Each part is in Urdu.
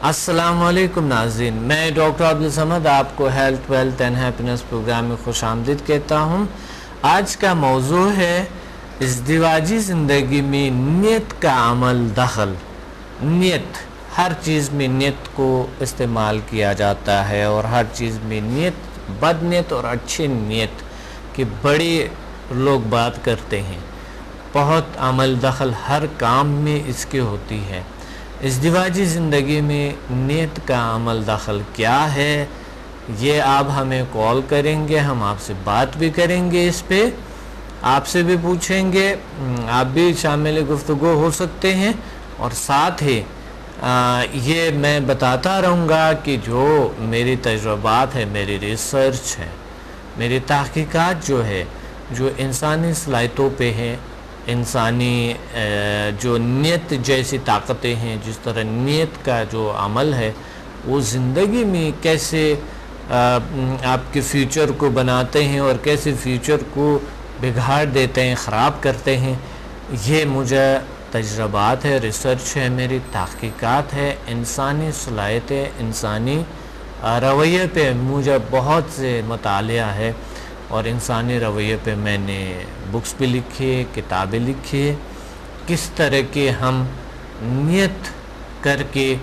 السلام علیکم ناظرین، میں ڈاکٹر عبدالصمد آپ کو health wealth and happiness programme میں خوش آمدید کہتا ہوں۔ آج کا موضوع ہے ازدواجی زندگی میں نیت کا عمل دخل۔ نیت، ہر چیز میں نیت کو استعمال کیا جاتا ہے اور ہر چیز میں نیت، بد نیت اور اچھی نیت کے بڑے لوگ بات کرتے ہیں۔ بہت عمل دخل ہر کام میں اس کی ہوتی ہے۔ ازدواجی زندگی میں نیت کا عمل دخل کیا ہے، یہ آپ ہمیں کال کریں گے، ہم آپ سے بات بھی کریں گے، اس پہ آپ سے بھی پوچھیں گے، آپ بھی شامل گفتگو ہو سکتے ہیں۔ اور ساتھ ہی یہ میں بتاتا رہوں گا کہ جو میری تجربات ہے، میری ریسرچ ہے، میری تحقیقات جو ہے، جو انسانی صلاحیتوں پہ ہے، انسانی جو نیت جیسی طاقتیں ہیں، جس طرح نیت کا جو عمل ہے وہ زندگی میں کیسے آپ کے فیوچر کو بناتے ہیں اور کیسے فیوچر کو بگاڑ دیتے ہیں، خراب کرتے ہیں، یہ مجھے تجربات ہے، ریسرچ ہے، میری تحقیقات ہے، انسانی صلاحیتیں، انسانی رویے پہ مجھے بہت سے مطالعہ ہے اور انسانی رویے پہ میں نے بکس بھی لکھی ہے، کتابیں لکھی ہے، کس طرح کے ہم نیت کر کے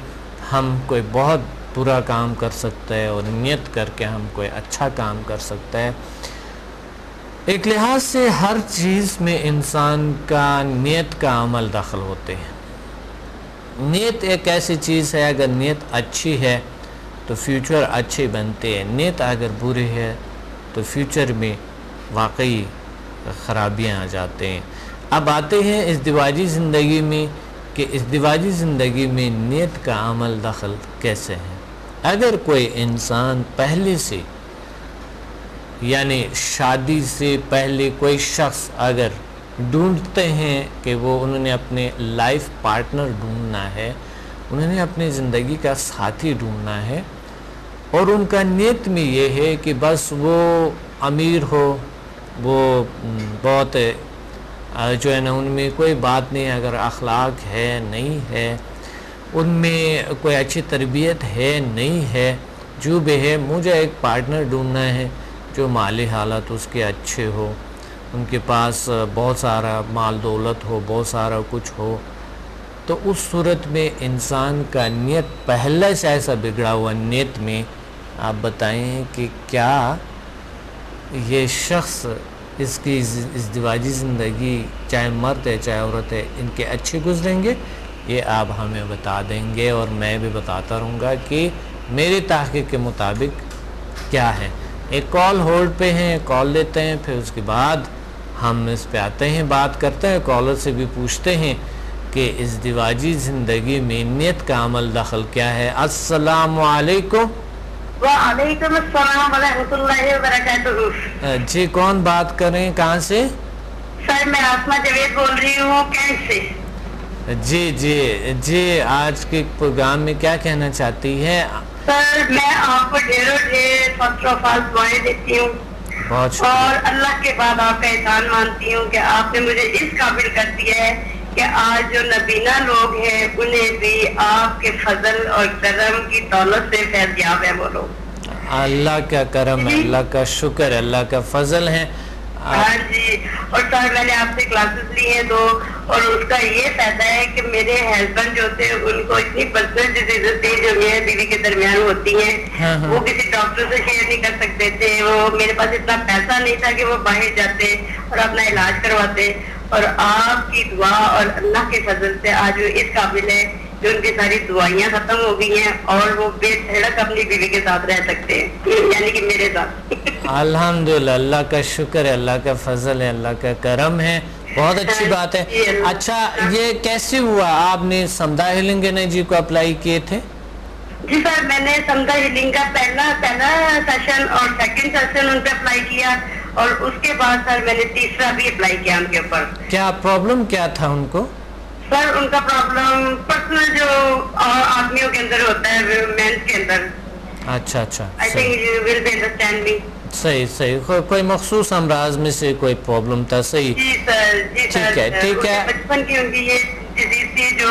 ہم کوئی بہت برا کام کر سکتا ہے اور نیت کر کے ہم کوئی اچھا کام کر سکتا ہے۔ ایک لحاظ سے ہر چیز میں انسان کا نیت کا عمل دخل ہوتے ہیں۔ نیت ایک ایسی چیز ہے، اگر نیت اچھی ہے تو فیوچر اچھے بنتے ہیں، نیت اگر بری ہے تو فیوچر میں واقعی خرابیاں آ جاتے ہیں۔ اب آتے ہیں ازدواجی زندگی میں کہ ازدواجی زندگی میں نیت کا عمل دخل کیسے ہے۔ اگر کوئی انسان پہلے سے، یعنی شادی سے پہلے کوئی شخص اگر ڈھونڈتے ہیں کہ انہوں نے اپنے لائف پارٹنر ڈھونڈنا ہے، انہوں نے اپنی زندگی کا ساتھی ڈھونڈنا ہے، اور ان کا نیت میں یہ ہے کہ بس وہ امیر ہو، وہ بہت جو ہے نا ان میں کوئی بات نہیں، اگر اخلاق ہے نہیں ہے، ان میں کوئی اچھی تربیت ہے نہیں ہے، جو بھی ہے مجھے ایک پارٹنر ڈھونڈنا ہے جو مالی حالت اس کے اچھے ہو، ان کے پاس بہت سارا مال دولت ہو، بہت سارا کچھ ہو، تو اس صورت میں انسان کا نیت پہلے سے ایسا بگڑا ہوا نیت میں آپ بتائیں کہ کیا یہ شخص، اس کی ازدواجی زندگی چاہے مرد ہے چاہے عورت ہے، ان کے اچھے گزریں گے؟ یہ آپ ہمیں بتا دیں گے اور میں بھی بتاتا رہوں گا کہ میری تحقیق کے مطابق کیا ہے۔ ایک کال ہولڈ پہ ہیں، کال لیتے ہیں، پھر اس کے بعد ہم اس پہ آتے ہیں، بات کرتے ہیں، کالر سے بھی پوچھتے ہیں کہ ازدواجی زندگی میں نیت کا عمل دخل کیا ہے۔ السلام علیکم۔ وعلیکم السلام ورحمۃ اللہ وبرکاتہ۔ جی کون بات کر رہے ہیں، کہاں سے؟ سر میں آسمہ جاوید بول رہی ہوں کینٹ سے۔ جی آج کے پروگرام میں کیا کہنا چاہتی ہے؟ سر میں آپ کو ڈھیروں ڈھیر فسٹ آف آل دعائیں دیتی ہوں، بہت اور اللہ کے بعد آپ کا احسان مانتی ہوں کہ آپ نے مجھے اس قابل کر دیا ہے کہ آج جو نبینا لوگ ہیں انہیں بھی آپ کے فضل اور کرم کی دولت سے فیضیاب ہے وہ لوگ۔ اللہ کا کرم ہے، اللہ کا شکر ہے، اللہ کا فضل ہے۔ ہاں جی، اور سر میں نے آپ سے کلاسز لی ہیں دو، اور اس کا یہ فائدہ ہے کہ میرے ہسبینڈ جو تھے ان کو اتنی پرسنل ڈیزیزز تھی جو میرے بیوی کے درمیان ہوتی ہیں، وہ کسی ڈاکٹر سے شیئر نہیں کر سکتے تھے، وہ میرے پاس اتنا پیسہ نہیں تھا کہ وہ باہر جاتے اور اپنا علاج کرواتے، اور آپ کی دعا اور اللہ کے فضل سے آج وہ اس قابل ہے جو ان کی ساری دعائیاں ختم ہو گئی ہیں اور وہ بے دھڑک اپنی بیوی کے ساتھ رہ سکتے ہیں، یعنی کہ میرے ساتھ۔ الحمدللہ، اللہ کا شکر ہے، اللہ کا فضل ہے، اللہ کا کرم ہے، بہت اچھی بات ہے۔ اچھا یہ کیسے ہوا، آپ نے سمدھا ہیلنگ انرجی کو اپلائی کیے تھے؟ جی سر، میں نے سمدھا ہیلنگ کا پہلا سیشن اور سیکنڈ سیشن ان پہ اپلائی کیا، اور اس کے بعد سر میں نے تیسرا بھی اپلائی کیا ان کے اوپر۔ کیا پرابلم کیا تھا ان کو؟ سر ان کا پرابلم پرسنل جو آدمیوں کے اندر ہوتا ہے، مینس کے اندر۔ اچھا، I think you will be understand me۔ صحیح، کوئی مخصوص امراض میں سے کوئی پرابلم تھا، صحیح؟ جی سر، ٹھیک ہے۔ بچپن کی ان کی یہ ڈیزیز تھی جو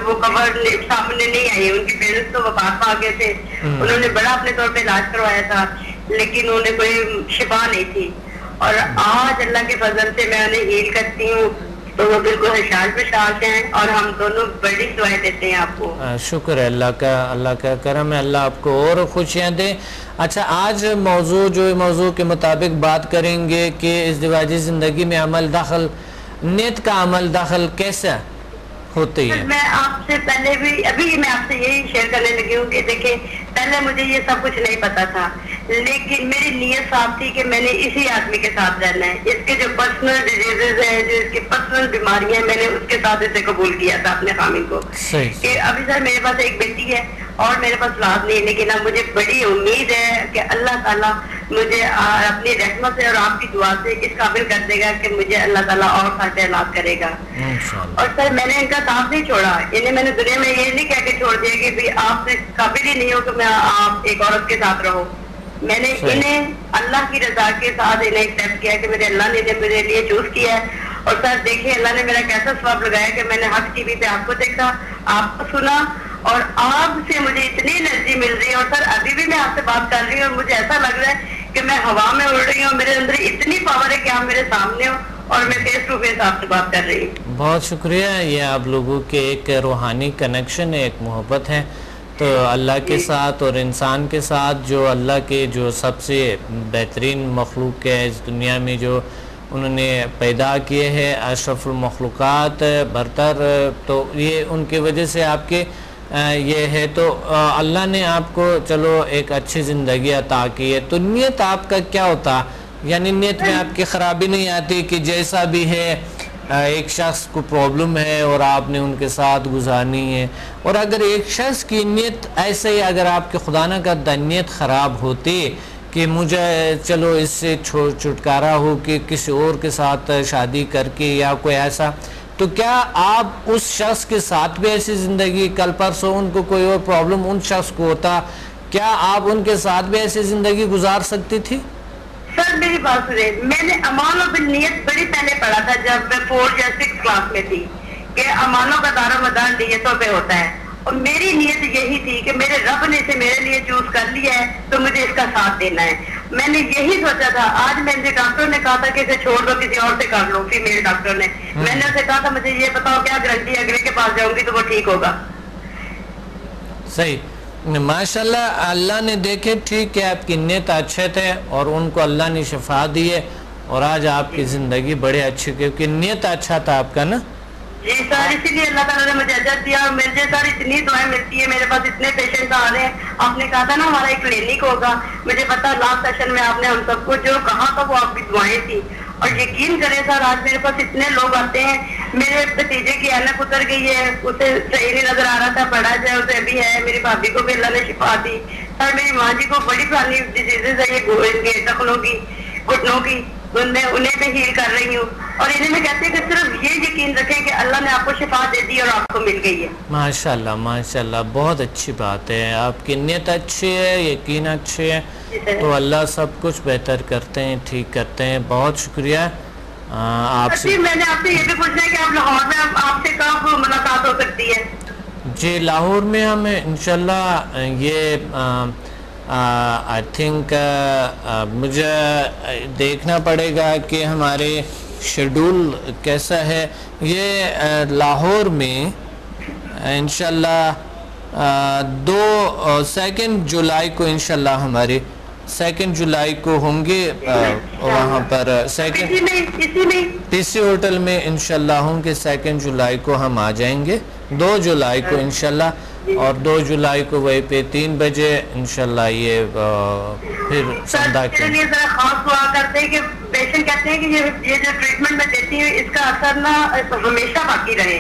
وہ کمر سامنے نہیں آئی. ان کے پیرنٹس تو وفات پا گئے تھے. انہوں نے بڑا اپنے طور پہ علاج کروایا تھا لیکن انہیں کوئی شفا نہیں تھی. اور آج اللہ کے فضل سے میں انہیں ہیل کرتی ہوں تو وہ بالکل حشاش بشاش ہیں اور ہم دونوں بڑی دعائیں دیتے ہیں آپ کو. شکر ہے اللہ کا کرم ہے. اللہ آپ کو اور خوشیاں دے. اچھا آج موضوع کے مطابق بات کریں گے کہ ازدواجی زندگی میں عمل دخل نیت کا عمل دخل کیسا ہوتی ہے. میں آپ سے پہلے بھی ابھی میں آپ سے یہی شیئر کرنے لگی ہوں کہ دیکھیں پہلے مجھے یہ سب کچھ نہیں پتا تھا لیکن میری نیت صاف تھی کہ میں نے اسی آدمی کے ساتھ رہنا ہے. اس کے جو پرسنل ڈیزیزز ہیں جو اس کی پرسنل بیماریاں ہیں میں نے اس کے ساتھ اسے قبول کیا تھا اپنے خامن کو. کہ ابھی سر میرے پاس ایک بیٹی ہے اور میرے پاس اولاد نہیں لیکن اب مجھے بڑی امید ہے کہ اللہ تعالیٰ مجھے اپنی رحمت سے اور آپ کی دعا سے اس قابل کر دے گا کہ مجھے اللہ تعالیٰ اور خاصے اولاد کرے گا. اور سر میں نے ان کا ساتھ نہیں چھوڑا. انہیں میں نے دنیا میں یہ نہیں کہہ کے چھوڑ دیا کہ بھی آپ سے قابل ہی نہیں ہو کہ میں آپ ایک عورت کے ساتھ رہو. میں نے انہیں اللہ کی رضا کے ساتھ انہیں ایکسپٹ کیا کہ میرے اللہ نے میرے لیے چوز کیا ہے. اور سر دیکھیں اللہ نے میرا کیسا ثواب لگایا کہ میں نے حق ٹی وی پہ آپ کو دیکھا آپ کو سنا اور آپ سے مجھے اتنی انرجی مل رہی ہے. اور سر ابھی بھی میں آپ سے بات کر رہی ہوں اور مجھے ایسا لگ رہا ہے کہ میں ہوا میں اڑ رہی ہوں. میرے اندر اتنی پاور ہے کہ آپ میرے سامنے ہو اور میں فیس ٹو فیس آپ سے بات کر رہی ہوں. بہت شکریہ. یہ آپ لوگوں کے ایک روحانی کنیکشن ہے, ایک محبت ہے تو اللہ کے ساتھ اور انسان کے ساتھ جو اللہ کے جو سب سے بہترین مخلوق ہے اس دنیا میں جو انہوں نے پیدا کیے ہیں اشرف المخلوقات برتر تو یہ ان کی وجہ سے آپ کے یہ ہے تو اللہ نے آپ کو چلو ایک اچھی زندگی عطا کی ہے. تو نیت آپ کا کیا ہوتا یعنی نیت میں آپ کی خرابی نہیں آتی کہ جیسا بھی ہے ایک شخص کو پرابلم ہے اور آپ نے ان کے ساتھ گزارنی ہے اور اگر ایک شخص کی نیت ایسے ہی اگر آپ کے خدا نہ کرتا نیت خراب ہوتی کہ مجھے چلو اس سے چھٹکارا ہو کہ کسی اور کے ساتھ شادی کر کے یا کوئی ایسا تو کیا آپ اس شخص کے ساتھ بھی ایسی زندگی کل پرسوں ان کو کوئی اور پرابلم ان شخص کو ہوتا کیا آپ ان کے ساتھ بھی ایسی زندگی گزار سکتی تھی؟ سر میری بات سنیں میں نے امان و بالنیت بڑی پہلے پڑھا تھا جب میں 4 یا 6 کلاس میں تھی کہ امانوں کا دار و مدار نیتوں پہ ہوتا ہے اور میری نیت یہی تھی کہ میرے رب نے اسے میرے لیے چوز کر لیا ہے تو مجھے اس کا ساتھ دینا ہے. میں نے یہی سوچا تھا. آج میں ڈاکٹر نے کہا تھا کہ اسے چھوڑ دو کسی اور سے کر لو فیمیل ڈاکٹر نے میں نے اسے کہا تھا مجھے یہ بتاؤ کیا گارنٹی اگلے کے پاس جاؤں گی تو وہ ٹھیک ہوگا. صحیح ماشاءاللہ اللہ نے دیکھے ٹھیک ہے آپ کی نیت اچھے تھے اور ان کو اللہ نے شفا دی ہے اور آج آپ کی زندگی بڑے اچھی کیونکہ نیت اچھا تھا آپ کا نا. جی سر اسی لیے اللہ تعالیٰ نے مجھے اجر دیا اور مجھے سر اتنی دعائیں ملتی ہے میرے پاس اتنے پیشنٹ آ رہے ہیں. آپ نے کہا تھا نا ہمارا ایک کلینک ہوگا مجھے پتا لاسٹ سیشن میں آپ نے ہم سب کو جو کہا تھا وہ آپ کی دعائیں تھی اور یقین کریں سر آج میرے پاس اتنے لوگ آتے ہیں. میرے بھتیجے کی اینک اتر گئی ہے اسے صحیح نہیں نظر آ رہا تھا پڑا جائے اسے ابھی ہے. میری بھابھی کو بھی اللہ نے شفا دی. سر میری ماں جی کو بڑی پرانی ڈیزیزز ہے یہ ٹخنوں کی گھٹنوں کی انہیں بھی ہیل کر رہی ہوں اور انہیں میں کہتے ہیں کہ صرف یہ یقین رکھیں کہ اللہ نے آپ کو شفا دے دی اور آپ کو مل گئی ہے. ماشاءاللہ بہت اچھی بات ہے. آپ کی نیت اچھی ہے یقین اچھے ہے تو اللہ سب کچھ بہتر کرتے ہیں ٹھیک کرتے ہیں. بہت شکریہ آپ سے. میں نے آپ سے یہ بھی پوچھنا ہے کہ آپ لاہور میں آپ سے کب ملاقات ہو سکتی ہے؟ جی لاہور میں ہم انشاءاللہ یہ آئی تھنک مجھے دیکھنا پڑے گا کہ ہمارے شیڈول کیسا ہے. یہ لاہور میں انشاءاللہ 2 جولائی کو انشاءاللہ ہمارے 2 جولائی کو ہوں گے وہاں پر اسی ہوٹل میں انشاءاللہ ہوں گے. 2 جولائی کو ہم آ جائیں گے 2 جولائی کو انشاءاللہ اور 2 جولائی کو وہی پہ 3 بجے انشاءاللہ یہ پھر سندھا کے لیے ذرا خاص دعا کرتے ہیں کہ پیشنٹ کہتے ہیں کہ یہ جو ٹریٹمنٹ میں دیتی ہوں اس کا اثر نہ ہمیشہ باقی رہے.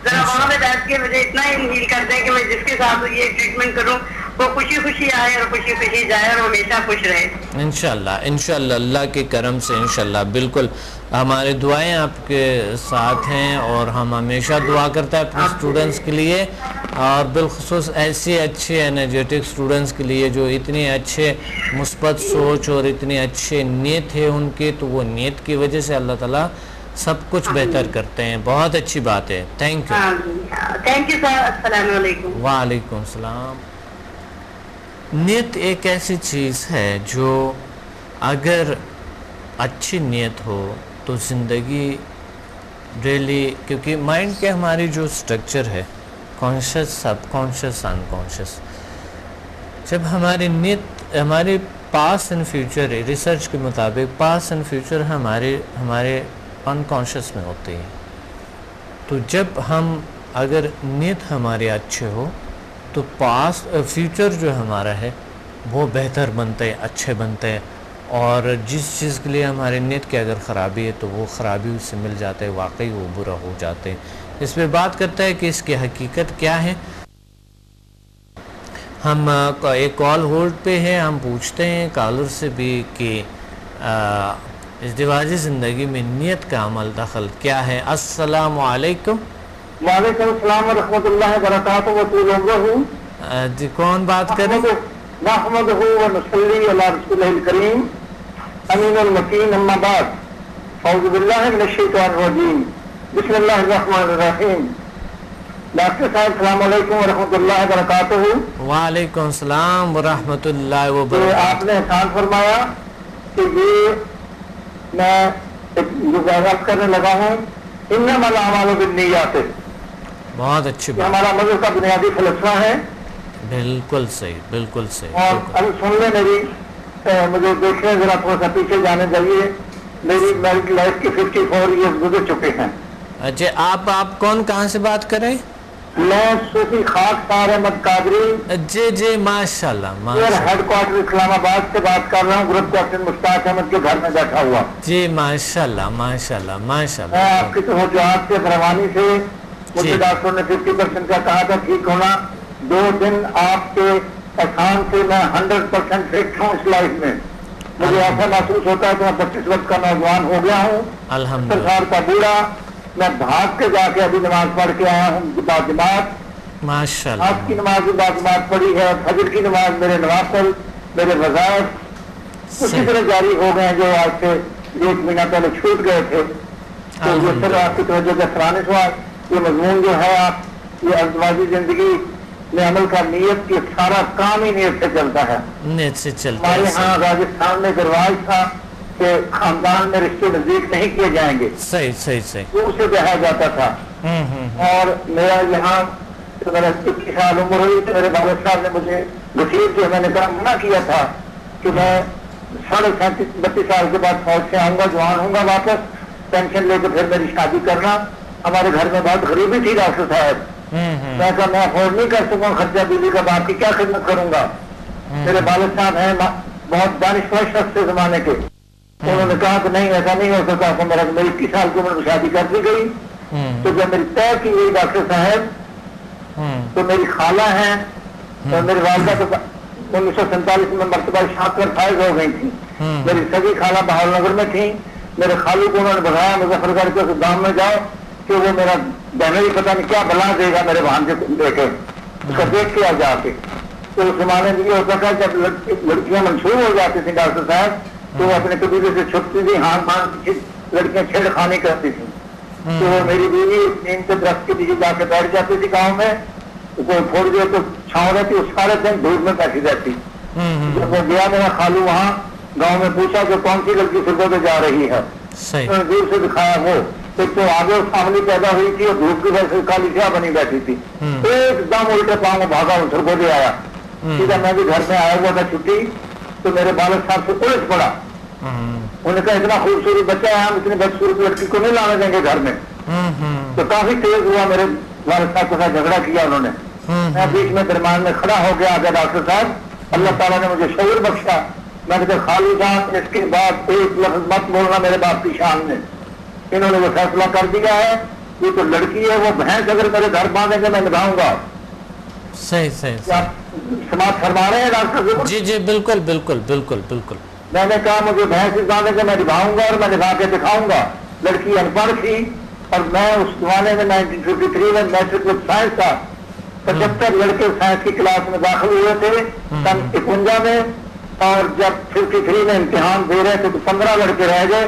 ذرا وہاں پہ بیٹھ کے مجھے اتنا ہی ہیل کرتے ہیں کہ میں جس کے ساتھ یہ ٹریٹمنٹ کروں وہ خوشی خوشی آئے اور خوشی خوشی جائے اور ہمیشہ خوش رہے. انشاءاللہ اللہ کے کرم سے انشاءاللہ بالکل ہماری دعائیں آپ کے ساتھ ہیں اور ہم ہمیشہ دعا کرتے ہیں اپنے اسٹوڈنٹس کے لیے اور بالخصوص ایسے اچھے انرجیٹک اسٹوڈنٹس کے لیے جو اتنے اچھے مثبت سوچ اور اتنے اچھے نیت ہے ان کے تو وہ نیت کی وجہ سے اللہ تعالیٰ سب کچھ بہتر کرتے ہیں. بہت اچھی بات ہے. Thank you. Thank you sir. السلام علیکم. وعلیکم السلام. نیت ایک ایسی چیز ہے جو اگر اچھی نیت ہو تو زندگی ریلی، کیونکہ مائنڈ کے ہماری جو سٹرکچر ہے کانشیس، سب کانشیس، ان کانشیس، جب ہماری نیت، ہماری پاسٹ اینڈ فیوچر، ریسرچ کے مطابق پاسٹ اینڈ فیوچر ہمارے ان کانشیس میں ہوتے ہیں. تو جب ہم اگر نیت ہماری اچھے ہو تو پاسٹ فیوچر جو ہمارا ہے وہ بہتر بنتے ہیں، اچھے بنتے ہیں. اور جس چیز کے لیے ہماری نیت کی اگر خرابی ہے تو وہ خرابی اس سے مل جاتے ہیں، واقعی وہ برا ہو جاتے ہیں. اس پہ بات کرتا ہے کہ اس کی حقیقت کیا ہے. ہم ایک کال ہولڈ پہ ہے، ہم پوچھتے ہیں کالر سے بھی کہ ازدواجی زندگی میں نیت کا عمل دخل کیا ہے. السلام علیکم. وعلیکم السلام ورحمۃ اللہ وبرکاتہ. جی کون بات کریں؟ نحمدہ و نصلی علی رسولہ الکریم امین المکین. اما بعد، اعوذ باللہ من الشیطان الرجیم، بسم اللہ الرحمن الرحیم. ڈاکٹر صاحب السلام علیکم ورحمۃ اللہ وبرکاتہ. وعلیکم السلام ورحمۃ اللہ وبرکاتہ. آپ نے احسان فرمایا کہ یہ میں جو بحث کرنے لگا ہوں، انما الاعمال بالنیات، بہت اچھی بات. ہمارا مذہب کا بنیادی فلسفہ ہے. بالکل صحیح، بالکل صحیح. اور اب سن لیں میری، مجھے دیکھیں ذرا تھوڑا سا پیچھے جانے چاہیے. میری میرڈ لائف کے 54 ایئرز گزر چکے ہیں. اچھا، آپ کون کہاں سے بات کریں؟ میں صوفی خاکسار احمد قادری، جی ماشاء اللہ، ہیڈ کوارٹر اسلام آباد سے بات کر رہا ہوں، گروپ کیپٹن مشتاق احمد کے گھر میں بیٹھا ہوا. جی ماشاء اللہ، ماشاء اللہ، ماشاء اللہ. میں آپ کی توجہات سے فروانی سے، مجھے ڈاکٹر نے 50% کا کہا تھا ٹھیک ہونا. 2 دن آپ کے احسان سے میں 100% فٹ ہوں اس لائف میں. مجھے ایسا محسوس ہوتا ہے کہ میں 25 وقت کا نوجوان ہو گیا ہوں، الحمدللہ. 70 سال کا بوڑھا. میں بھاگ کے جا کے ابھی نماز پڑھ کے آیا ہوں باجماعت. ماشاء اللہ. آپ کی نماز باجماعت پڑھی ہے، فجر کی نماز، میرے نوافل، میرے وظائف اسی طرح جاری ہو گئے ہیں جو آج سے 1 مہینہ پہلے چھوٹ گئے تھے. تو یہ سر آپ کی توجہ کا سرانے سوال، یہ مضمون جو ہے آپ، یہ ازدواجی زندگی میں عمل کا نیت کی سارا کام ہی نیت سے چلتا ہے. نیت سے چلتا ہے. ہمارے ہاں راجستھان میں ایک رواج تھا کہ خاندان میں رشتے نزدیک نہیں کیے جائیں گے، صحیح. دور سے کہا جاتا تھا. اور میرا یہاں میرا 21 سال عمر ہوئی تو میرے والد صاحب نے مجھے غسیل کے، میں نے کہا منع کیا تھا کہ میں 37 سال کے بعد فوج سے آؤں گا، جوان ہوں گا، واپس پینشن لے کے پھر میری شادی کرنا. ہمارے گھر میں بہت غریبی تھی ڈاکٹر صاحب. میں کہا میں افورڈ نہیں کر سکوں خرچہ بیوی کا، باپ کی کیا خدمت کروں گا. میرے والد صاحب ہیں بہت دانشور شخص سے زمانے کے، انہوں نے کہا کہ نہیں ایسا نہیں ہو سکتا. تو میری 21 سال کی عمر میں شادی کر دی گئی. تو جب میری طے کی گئی ڈاکٹر صاحب، تو میری خالہ ہیں اور میری والدہ تو 1947 میں مرتبہ شاکر فائز ہو گئی تھی. میری سگی خالہ بہاول نگر میں تھی. میرے خالو کو انہوں نے بتایا مظفر گڑھ کے گام میں جاؤ کہ وہ میرا بہنوں ہی پتہ نہیں کیا بلا دے گا میرے بھانجے کو لے کے، اس کا دیکھ کے آ جا کے. تو اس زمانے میں یہ ہوتا تھا جب لڑکیاں منسوخ ہو جاتی تھیں ڈاکٹر صاحب تو وہ اپنے قبیلے سے چھپتی تھی، ہاتھ باندھ لڑکیاں چھیڑ خانی کرتی تھیں. تو وہ میری بیوی نیم کے درخت کے نیچے جا کے بیٹھ جاتی تھی گاؤں میں. کوئی پھوڑ دے تو چھاؤں رہتی، اس سارے دن دھوپ میں بیٹھی رہتی. جب وہ گیا میرا خالو وہاں گاؤں میں پوچھا کہ کون سی لڑکی سرگو پہ جا رہی ہے، دور سے دکھایا وہ تو آگے فیملی پیدا ہوئی تھی اور دھوپ کی وجہ سے کالی سیاہ بنی بیٹھی تھی. ایک دم الٹے پاؤں میں بھاگا ہوں سرگو پہ آیا. سیدھا میں بھی گھر میں آیا ہوا تھا چھٹی، تو میرے والد صاحب سے الٹ پڑا. انہوں نے کہا اتنا خوبصورت بچہ ہے، ہم اتنی بدصورت لڑکی کو نہیں لانے دیں گے گھر میں. تو کافی تیز ہوا، میرے والد صاحب کے ساتھ جھگڑا کیا انہوں نے. میں بیچ میں درمیان میں کھڑا ہو گیا. آگے ڈاکٹر صاحب اللہ تعالیٰ نے مجھے شعور بخشا. میں نے کہا خالی جان اس کے بعد ایک لفظ مت بولنا میرے باپ کی شان میں. انہوں نے وہ فیصلہ کر دیا ہے، یہ تو لڑکی ہے، وہ بھینس اگر میرے گھر باندھیں گے میں نبھاؤں گا. صحیح. آپ سماعت فرما رہے ہیں ڈاکٹر صاحب؟ جی بالکل. میں نے کہا مجھے بھینس باندھیں گے میں نبھاؤں گا اور میں نبھا کے دکھاؤں گا. لڑکی ان پڑھ تھی اور میں اس زمانے میں 1953 میں میٹرک وتھ سائنس تھا. 75 لڑکے سائنس کی کلاس میں داخل ہوئے تھے سن 51 میں، اور جب 53 میں امتحان دے رہے تھے تو 15 لڑکے رہ گئے.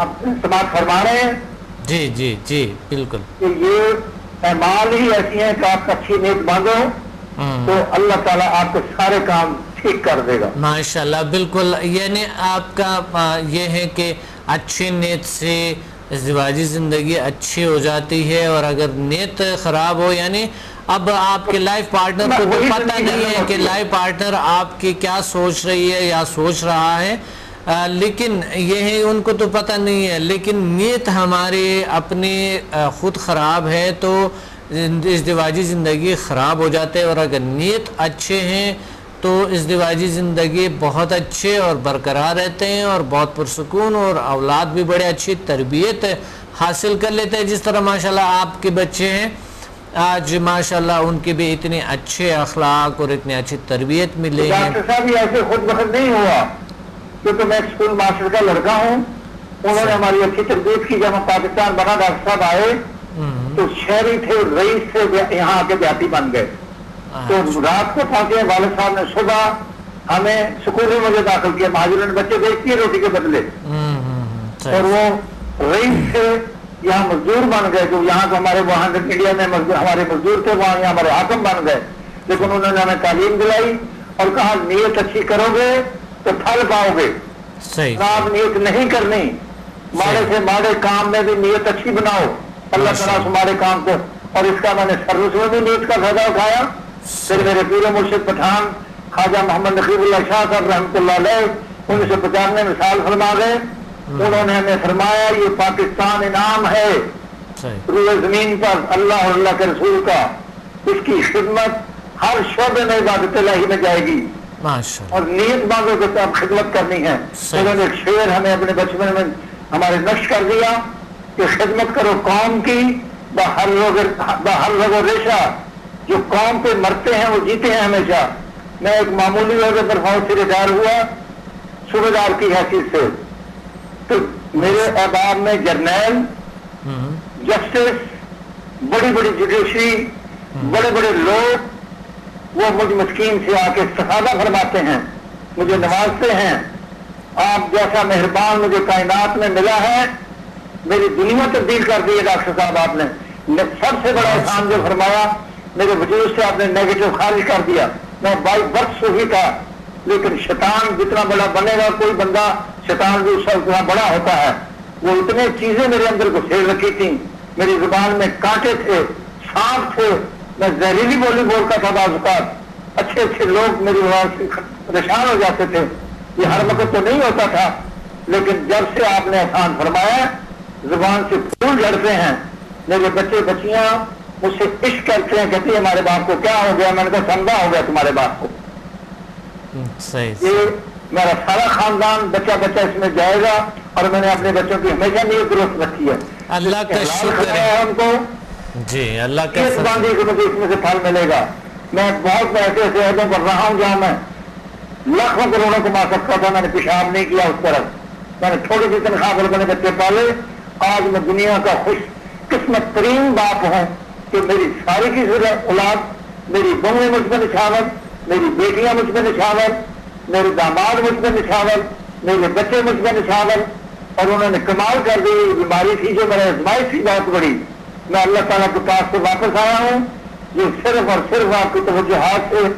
آپ سماعت فرما رہے ہیں جی جی جی بالکل کہ یہ اعمال ہی ایسی ہیں کہ آپ اچھی نیت باندھو تو اللہ تعالیٰ آپ کے سارے کام ٹھیک کر دے گا. ماشاءاللہ بالکل. یعنی آپ کا یہ ہے کہ اچھی نیت سے ازدواجی زندگی اچھی ہو جاتی ہے، اور اگر نیت خراب ہو یعنی اب آپ کے لائف پارٹنر کو تو پتہ نہیں ہے کہ لائف پارٹنر آپ کی کیا سوچ رہی ہے یا سوچ رہا ہے، لیکن یہ ہے ان کو تو پتہ نہیں ہے، لیکن نیت ہماری اپنی خود خراب ہے تو ازدواجی زندگی خراب ہو جاتے ہیں. اور اگر نیت اچھے ہیں تو ازدواجی زندگی بہت اچھے اور برقرار رہتے ہیں اور بہت پرسکون، اور اولاد بھی بڑے اچھی تربیت حاصل کر لیتے ہیں. جس طرح ماشاءاللہ آپ کے بچے ہیں آج ماشاءاللہ ان کے بھی اتنے اچھے اخلاق اور اتنی اچھی تربیت ملے ہیں. ڈاکٹر صاحب یہ ایسے خود بخود نہیں ہوا، کیونکہ میں اسکول ماسٹر کا لڑکا ہوں. انہوں نے ہماری اچھی تربیت کی. جب ہم پاکستان بنا ڈاکٹر صاحب آئے تو شہری تھے، رئیس سے یہاں آ کے دیہاتی بن گئے. تو رات کو پہنچے، والد صاحب نے صبح ہمیں اسکول میں مجھے داخل کیا. مہاجرین بچے دیکھتی ہے روٹی کے بدلے، اور وہ رئیس سے یہاں مزدور بن گئے. جو یہاں کو ہمارے وہاں انڈیا میں ہمارے مزدور تھے، وہاں یہاں ہمارے حاکم بن گئے. لیکن انہوں نے ہمیں تعلیم دلائی اور کہا نیت اچھی کرو گے تو پھل پاؤ گے. خراب نیت نہیں کرنی، ماڑے سے ماڑے کام میں بھی نیت اچھی بناؤ. اللہ تعالیٰ ہمارے کام کو، اور اس کا میں نے سروس میں بھی نیت کا فائدہ اٹھایا. پھر میرے پیر مرشد پٹھان خواجہ محمد نقیب اللہ شاہ صاحب رحمۃ اللہ علیہ 1995 میں مثال فرما گئے. انہوں نے ہمیں فرمایا یہ پاکستان انعام ہے روئے زمین پر اللہ اور اللہ کے رسول کا، اس کی خدمت ہر شعبے میں عبادت الہی میں جائے گی، اور نیت باندھو کہ آپ خدمت کرنی ہے. انہوں نے ایک شعر ہمیں اپنے بچپن میں ہمارے نقش کر دیا کہ خدمت کرو قوم کی بہر رگ و ریشہ، جو قوم پہ مرتے ہیں وہ جیتے ہیں ہمیشہ. میں ایک معمولی عہدے پر فوج سے ریٹائر ہوا صوبیدار کی حیثیت سے، تو میرے احباب میں جرنیل، جسٹس، بڑی بڑی جوڈیشری، بڑے بڑے لوگ وہ مجھ مسکین سے آ کے استفادہ فرماتے ہیں، مجھے نوازتے ہیں. آپ جیسا مہربان مجھے کائنات میں ملا ہے، میری دنیا تبدیل کر دی ہے ڈاکٹر صاحب. آپ نے سب سے بڑا احسان جو فرمایا، میرے وجود سے آپ نے نیگیٹو خارج کر دیا. میں بائی برتھ صوفی تھا، لیکن شیطان جتنا بڑا بنے گا، کوئی بندہ شیطان بھی اس سے اتنا بڑا ہوتا ہے. وہ اتنے چیزیں میرے اندر گھسیڑ رکھی تھیں. میری زبان میں کانٹے تھے، سانپ تھے، میں زہریلی بولی بولتا تھا. بعض اوقات اچھے اچھے لوگ میری آواز سے پریشان ہو جاتے تھے. یہ ہر وقت تو نہیں ہوتا تھا، لیکن جب سے آپ نے احسان فرمایا زبان سے پھول جھڑتے ہیں. میرے بچے بچیاں مجھ سے عشق کرتے ہیں، کہتے ہیں ہمارے باپ کو کیا ہو گیا. میں نے کہا سمجھا ہو گیا تمہارے باپ کو. یہ میرا سارا خاندان بچہ بچہ اس میں جائے گا، اور میں نے اپنے بچوں کی ہمیشہ نیت درست رکھی ہے. اللہ کا شکر ہے ہم کو جی، اللہ کا باندھی کہ مجھے اس میں سے پھل ملے گا. میں بہت ایسے ایسے عہدوں پر رہا ہوں جہاں میں لاکھوں کروڑوں کما سکتا تھا. میں نے پیشاب نہیں کیا اس طرف. میں نے تھوڑی سی تنخواہ پر اپنے بچے پالے. آج میں دنیا کا خوش قسمت ترین باپ ہوں کہ میری ساری کی اولاد، میری بہویں مجھ پہ نچھاور، میری بیٹیاں مجھ پہ نچھاور، میرے داماد مجھ پہ نچھاور، میرے بچے مجھ پہ نچھاور. اور انہوں نے کمال کر دی. بیماری تھی جو میرے آزمائش تھی بہت بڑی. میں اللہ تعالیٰ کے پاس سے واپس آیا ہوں. یہ صرف اور صرف آپ کی توجہات سے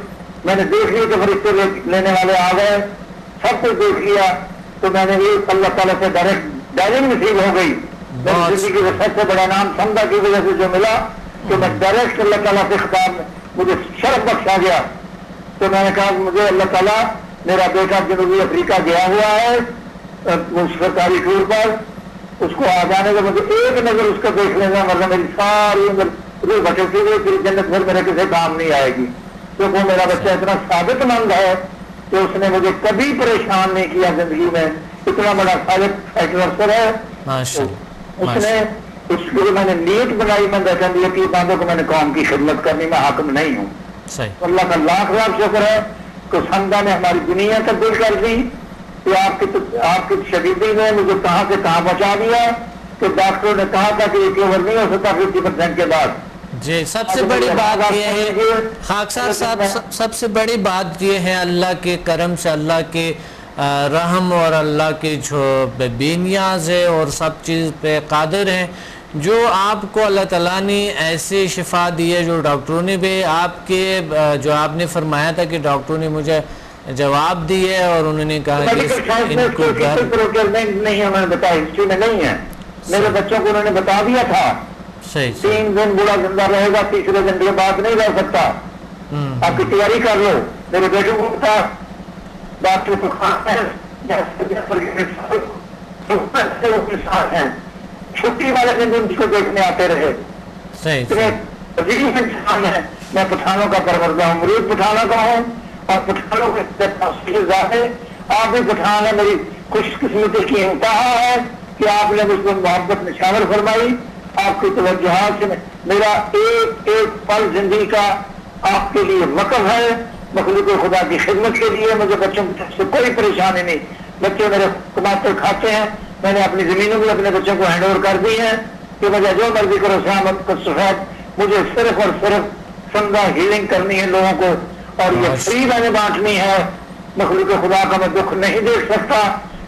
میں نے دیکھ لی کہ فرشتے لینے والے آ گئے، سب کچھ دیکھ لیا. تو میں نے یہ اللہ تعالیٰ سے ڈائریکٹ نصیب ہو گئی. میری زندگی کا سب سے بڑا نام سمدہ کی وجہ سے جو ملا کہ میں ڈائریکٹ اللہ تعالیٰ سے خطاب میں مجھے شرف بخشا گیا. تو میں نے کہا مجھے اللہ تعالیٰ، میرا بیٹا جنوبی افریقہ گیا ہوا ہے سرکاری ٹور پر، اس کو آ جانے کا مجھے ایک نظر اس کا دیکھ لینا، ورنہ میری ساری عمر روح بھٹکتی ہوئی پھر جنت بھر میرے کسی کام نہیں آئے گی. کیونکہ وہ میرا بچہ اتنا ثابت مند ہے کہ اس نے مجھے کبھی پریشان نہیں کیا زندگی میں. اتنا بڑا فائٹر افسر ہے. اس نے اس لیے میں نے نیت بنائی. میں دیکھا نیت باندھو کہ میں نے قوم کی خدمت کرنی، میں حاکم نہیں ہوں. اللہ کا لاکھ لاکھ شکر ہے کہ سمدہ نے ہماری دنیا تبدیل کر دی. کہ آپ کی شدیدی نے مجھے کہاں سے کہاں پہنچا دیا کہ ڈاکٹروں نے کہا تھا کہ یہ کیور نہیں ہو سکتا 50% کے بعد. جی، سب سے بڑی بات یہ ہے خاکسار صاحب، سب سے بڑی بات یہ ہے اللہ کے کرم سے، اللہ کے رحم اور اللہ کی جو بے نیاز ہے اور سب چیز پہ قادر ہے. جو آپ کو اللہ تعالیٰ نے ایسی شفا دی ہے جو ڈاکٹروں نے بھی آپ کے جو آپ نے فرمایا تھا کہ ڈاکٹروں نے مجھے جواب دی ہے اور انہوں نے کہا کہ ان کو نہیں ہمیں بتایا ہسٹری میں نہیں ہے. میرے بچوں کو انہوں نے بتا دیا تھا 3 دن بوڑھا زندہ رہے گا, تیسرے دن کے بعد نہیں رہ سکتا, آپ کی تیاری کر لو. میرے بیٹے کو بتا ڈاکٹر کو چھٹی والے دن ان کو دیکھنے آتے رہے. انسان ہے. میں پٹھانوں کا پروردہ ہوں, مرید پٹھانوں کا ہوں اور پٹھانوں کے آپ بھی پٹھان ہے. میری خوش قسمتی کی انتہا ہے کہ آپ نے مجھ کو محبت میں شامل فرمائی. آپ کی توجہات سے میرا ایک ایک پل زندگی کا آپ کے لیے وقف ہے, مخلوق خدا کی خدمت کے لیے. مجھے بچوں سے کوئی پریشانی نہیں. بچے میرے کماتے کھاتے ہیں. میں نے اپنی زمینوں بھی اپنے بچوں کو ہینڈ اوور کر دی ہے کہ مجھے جو مرضی کرو سلامت کو سفید. مجھے صرف اور صرف سمدہ ہیلنگ کرنی ہے لوگوں کو, اور یہ فری میں نے بانٹنی ہے. مخلوق خدا کا میں دکھ نہیں دیکھ سکتا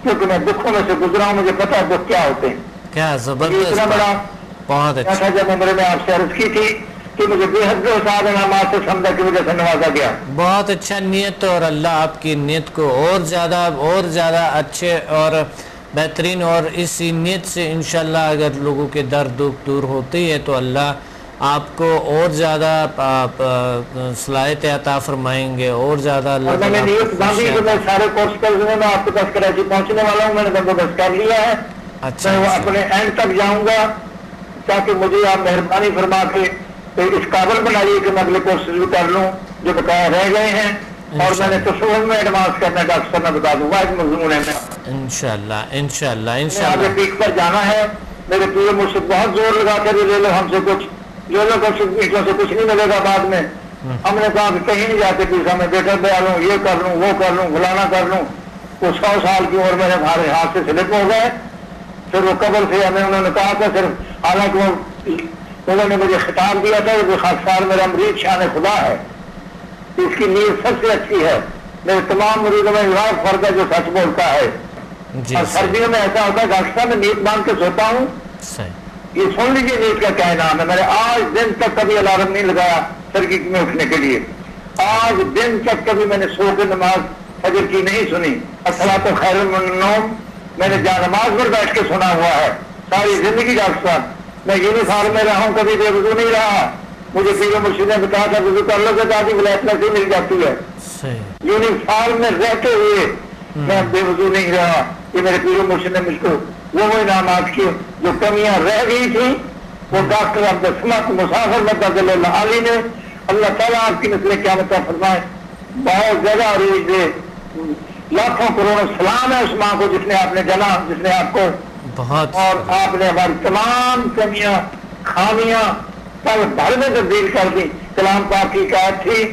کیونکہ میں دکھوں میں سے گزرا ہوں. مجھے پتا ہے دکھ کیا ہوتے ہیں. کیا زبردست, اتنا بڑا بہت اچھا. جب عمر میں آپ سے عرض کی تھی کہ مجھے بے حد احساس انعامات سے سمجھا کی وجہ سے نوازا گیا. بہت اچھا نیت, اور اللہ آپ کی نیت کو اور زیادہ اچھے اور بہترین, اور اسی نیت سے انشاءاللہ اگر لوگوں کے درد دکھ دور ہوتے ہے تو اللہ آپ کو اور زیادہ صلاحیت عطا فرمائیں گے, اور زیادہ اللہ میں نے نیت باندھی کہ میں سارے کورس کرنے میں آپ کے پاس کراچی پہنچنے والا ہوں. میں نے بندوبست کر لیا ہے. میں وہ اپنے اینڈ تک جاؤں گا تاکہ مجھے آپ مہربانی فرما کے اس قابل بنائیے کہ میں اگلے کورس شروع کر لوں جو بقایا رہ گئے ہیں. اور میں نے تصور میں ایڈوانس کرنا ڈاکٹر صاحب میں بتا دوں گا ایک مضمون ہے. انشاءاللہ آگے پیک پر جانا ہے. میرے پورے مرشد بہت زور لگا کر لے لو ہم سے کچھ, جو لوگ پیٹوں سے کچھ نہیں ملے گا بعد میں. ہم نے کہا کہ کہیں نہیں جاتے پیسہ میں بیٹا بیا لوں, یہ کر لوں, وہ کر لوں, فلانا کر لوں. وہ 100 سال کی عمر میں ہمارے ہاتھ سے سلپ ہو گئے. پھر وہ قبر سے ہمیں انہوں نے کہا تھا صرف, حالانکہ انہوں نے مجھے خطاب دیا تھا کہ خاصار میرا مرید شان خدا ہے, اس کی نیت سب سے اچھی ہے. میرے تمام مریدوں میں ایک فرق ہے جو سچ بولتا ہے. اور سردیوں میں ایسا ہوتا ہے ڈاکٹر صاحب میں نیت باندھ کے سوتا ہوں. یہ سن لیجیے نیت کا کیا نام ہے. میں نے آج دن تک کبھی الارم نہیں لگایا سرگی میں اٹھنے کے لیے. آج دن تک کبھی میں نے سو کے نماز فجر کی نہیں سنی. الصلاۃ خیر من النوم میں نے جہاں نماز پر بیٹھ کے سنا ہوا ہے ساری زندگی. ڈاکٹر صاحب میں یونیفارم میں رہا ہوں, کبھی بے وضو نہیں رہا. مجھے پیر مرشد نے بتایا تھا وضو کر لو کہ آدھی ولایت نصیب مل جاتی ہے. یونیفارم میں رہتے ہوئے میں بے وضو نہیں رہا. یہ میرے پیر مرشد نے مجھ کو وہ انعامات کی جو کمیاں رہ گئی تھی وہ ڈاکٹر عبد الصمد مسافر مدد اللہ علی نے. اللہ تعالیٰ آپ کی نسل قیامت فرمائے. بہت جگہ عروج دے, لاکھوں کروڑوں سلام ہے اس ماں کو جس نے آپ نے جنا, جس نے آپ کو بہت, اور آپ نے ہماری تمام کمیاں خامیاں پل بھر میں تبدیل کر دی. کلام پاک کی قید تھی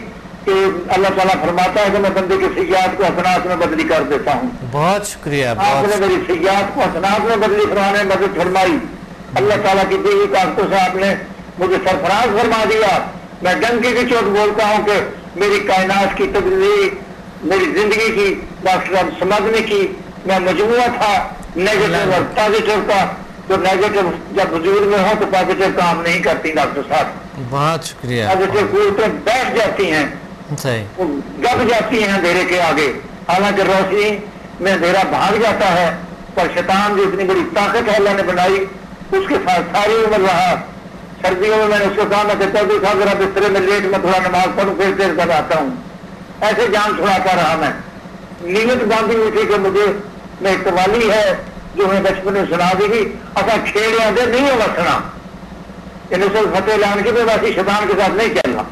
کہ اللہ تعالیٰ فرماتا ہے کہ میں بندے کی سیاحت کو حسنات میں بدلی کر دیتا ہوں. بہت شکریہ. آپ نے میری سیاحت کو حسنات میں بدلی فرمانے میں مدد فرمائی. اللہ تعالیٰ کی دی ہوئی طاقتوں سے آپ نے مجھے سرفراز فرما دیا. میں ڈنکی کی چوٹ بولتا ہوں کہ میری کائنات کی تبدیلی میری زندگی کی ڈاکٹر سمجھنے کی میں مجموعہ تھا نیگیٹو اور پازیٹیو کا. تو نیگیٹو جب وجود میں ہو تو پازیٹیو کام نہیں کرتی ڈاکٹر صاحب. بہت شکریہ. پازیٹیو قوتیں بیٹھ جاتی ہیں, دب جاتی ہیں اندھیرے کے آگے. حالانکہ روشنی میں اندھیرا بھاگ جاتا ہے, پر شیطان جو اتنی بڑی طاقت ہے اللہ نے بنائی اس کے ساتھ ساری عمر رہا. سردیوں میں نے اس کو کہا میں کہتا ہوں تھا ذرا بسترے میں لیٹ میں تھوڑا نماز پڑھوں پھر دیر بعد آتا ہوں. ایسے جان چھڑاتا رہا. میں نیت باندھی ہوئی تھی کہ مجھے میں ایک قوالی ہے جو میں بچپن میں سنا دی گئی. اصا کھیڑیا دے نہیں ہو وسنا, نسل فتح لان کے ویسی شیطان کے ساتھ نہیں چلنا.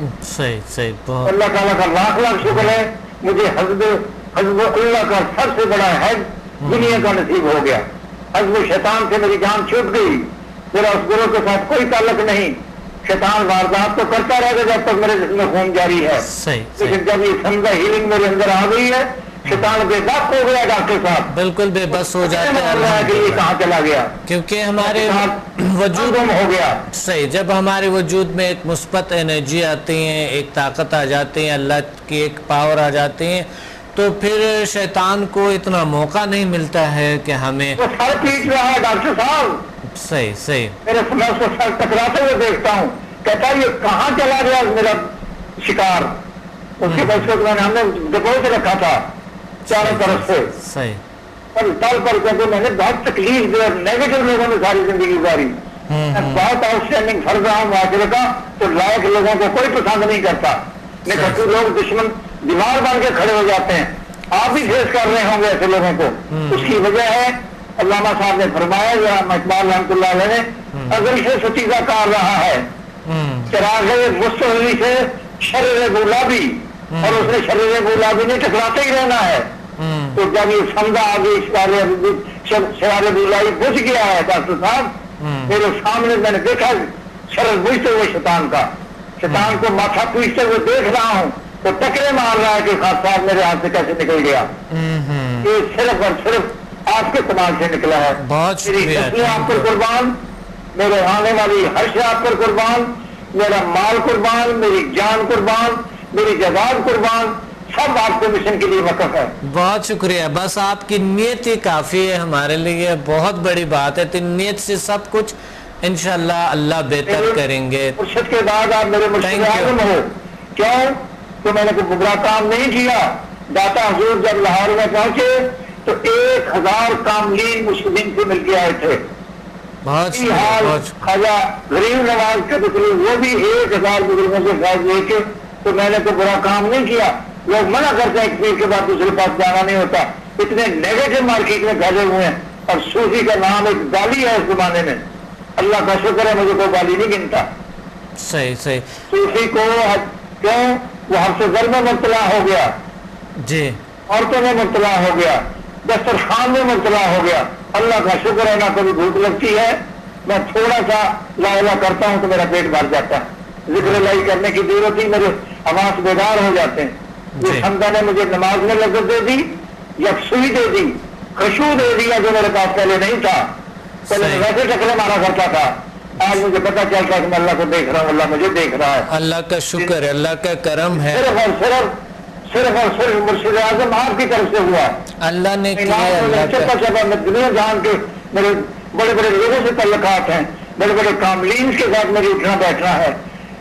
اللہ تعالیٰ کا لاکھ لاکھ شکر ہے مجھے حزب اللہ کا سب سے بڑا حج دنیا کا نصیب ہو گیا. حزب شیطان سے میری جان چھوٹ گئی. میرا اس گروہ کے ساتھ کوئی تعلق نہیں. شیطان واردات تو کرتا رہے گا جب تک میرے جسم میں خون جاری ہے. لیکن جب یہ سمجھا ہیلنگ میرے اندر آ گئی ہے شیطان بے بس ہو گیا. ڈاکٹر صاحب بالکل بے بس ہو جاتا ہے کہ یہ کہاں چلا گیا, کیونکہ ہمارے وجود ہو گیا. صحیح, جب ہمارے وجود میں ایک مثبت انرجی آتی ہے, ایک طاقت آ جاتی ہے, اللہ کی ایک پاور آ جاتی ہے, تو پھر شیطان کو اتنا موقع نہیں ملتا ہے کہ ہمیں وہ سر پیٹ رہا ہے ڈاکٹر صاحب، صحیح صحیح میرے میں اس کو سر ٹکراتے ہوئے دیکھتا ہوں، کہتا ہے یہ کہاں چلا گیا میرا شکار، اس کے بعد میں نے ہم نے دبو کے رکھا تھا چاروں طرف سے صحیح پر تل پر کہتے میں نے بہت تکلیف دی اور نیگیٹو لوگوں نے ساری زندگی گزاری، میں بہت آؤٹ اسٹینڈنگ فرض رہا ہوں معاشرے کا، تو لائق لوگوں کو کوئی پسند نہیں کرتا، نہیں لوگ دشمن دیوار بن کے کھڑے ہو جاتے ہیں، آپ بھی فیس کر رہے ہوں گے ایسے لوگوں کو، اس کی وجہ ہے علامہ صاحب نے فرمایا یا اقبال رحمۃ اللہ علیہ نے اگر سے ستیزہ کار رہا ہے چراغ مستحلی سے شرر گلابی، اور اس نے شرر گلابی نے ٹکراتے ہی رہنا ہے، تو جب یہ سمجھا آگے شرار گلائی بجھ گیا ہے ڈاکٹر صاحب، میرے سامنے میں نے دیکھا شرر بجھتے ہوئے شیطان کو ماتھا پیٹتے ہوئے دیکھ رہا ہوں، تو ٹکرے مار رہا ہے کہ خاص صاحب میرے ہاتھ سے کیسے نکل گیا، یہ صرف اور صرف آپ کے کمال سے نکلا ہے، میری نسلیں آپ پر قربان، میرے آنے والی ہر شے آپ پر قربان، میرا مال قربان، میری جان قربان، میری جائیداد قربان، سب آپ کو مشن کے لیے وقف ہے۔ بہت شکریہ، بس آپ کی نیت ہی کافی ہے ہمارے لیے، بہت بڑی بات ہے، تو نیت سے سب کچھ انشاءاللہ اللہ بہتر کریں گے۔ مرشد کے بعد آپ میرے مرشد اعظم ہو، کیوں تو میں نے کوئی برا کام نہیں کیا، داتا حضور جب لاہور میں پہنچے تو 1000 کاملین مرشدین سے مل کے آئے تھے، بہت خواجہ غریب نواز کے بزرگ وہ بھی 1000 بزرگوں سے فیض لے کے، تو میں نے کوئی برا کام نہیں کیا۔ لوگ منع کرتے ہیں ایک پیر کے بعد دوسرے پاس جانا نہیں ہوتا، اتنے نیگیٹو مارکیٹ میں پھیلے ہوئے ہیں، اور صوفی کا نام ایک گالی ہے اس زمانے میں، اللہ کا شکر ہے مجھے کوئی گالی نہیں گنتا۔ صحیح صحیح صوفی کو کیوں وہ حفظ زر میں مبتلا ہو گیا، جی عورتوں میں مبتلا ہو گیا، دسترخوان میں مبتلا ہو گیا، اللہ کا شکر ہے نہ کبھی بھوک لگتی ہے، میں تھوڑا سا لا الہ کرتا ہوں تو میرا پیٹ بھر جاتا ہے، ذکر الہی کرنے کی ضرورت ہی میرے حواس بیدار ہو جاتے ہیں۔ یہ حمدہ نے مجھے نماز میں لذت دے دی، یکسوئی دے دی، خشوع دے دیا جو میرے پاس پہلے نہیں تھا، پہلے میں ویسے ٹکرے مارا کرتا تھا، آج مجھے پتا چلتا ہے کہ میں اللہ کو دیکھ رہا ہوں، اللہ مجھے دیکھ رہا ہے، اللہ کا شکر ہے، اللہ کا کرم ہے، صرف اور صرف مرشد اعظم آپ کی طرف سے ہوا، اللہ نے کیا، میں دنیا جان کے میرے بڑے بڑے لوگوں سے تعلقات ہیں، بڑے بڑے کاملین کے ساتھ میری اٹھنا بیٹھنا ہے،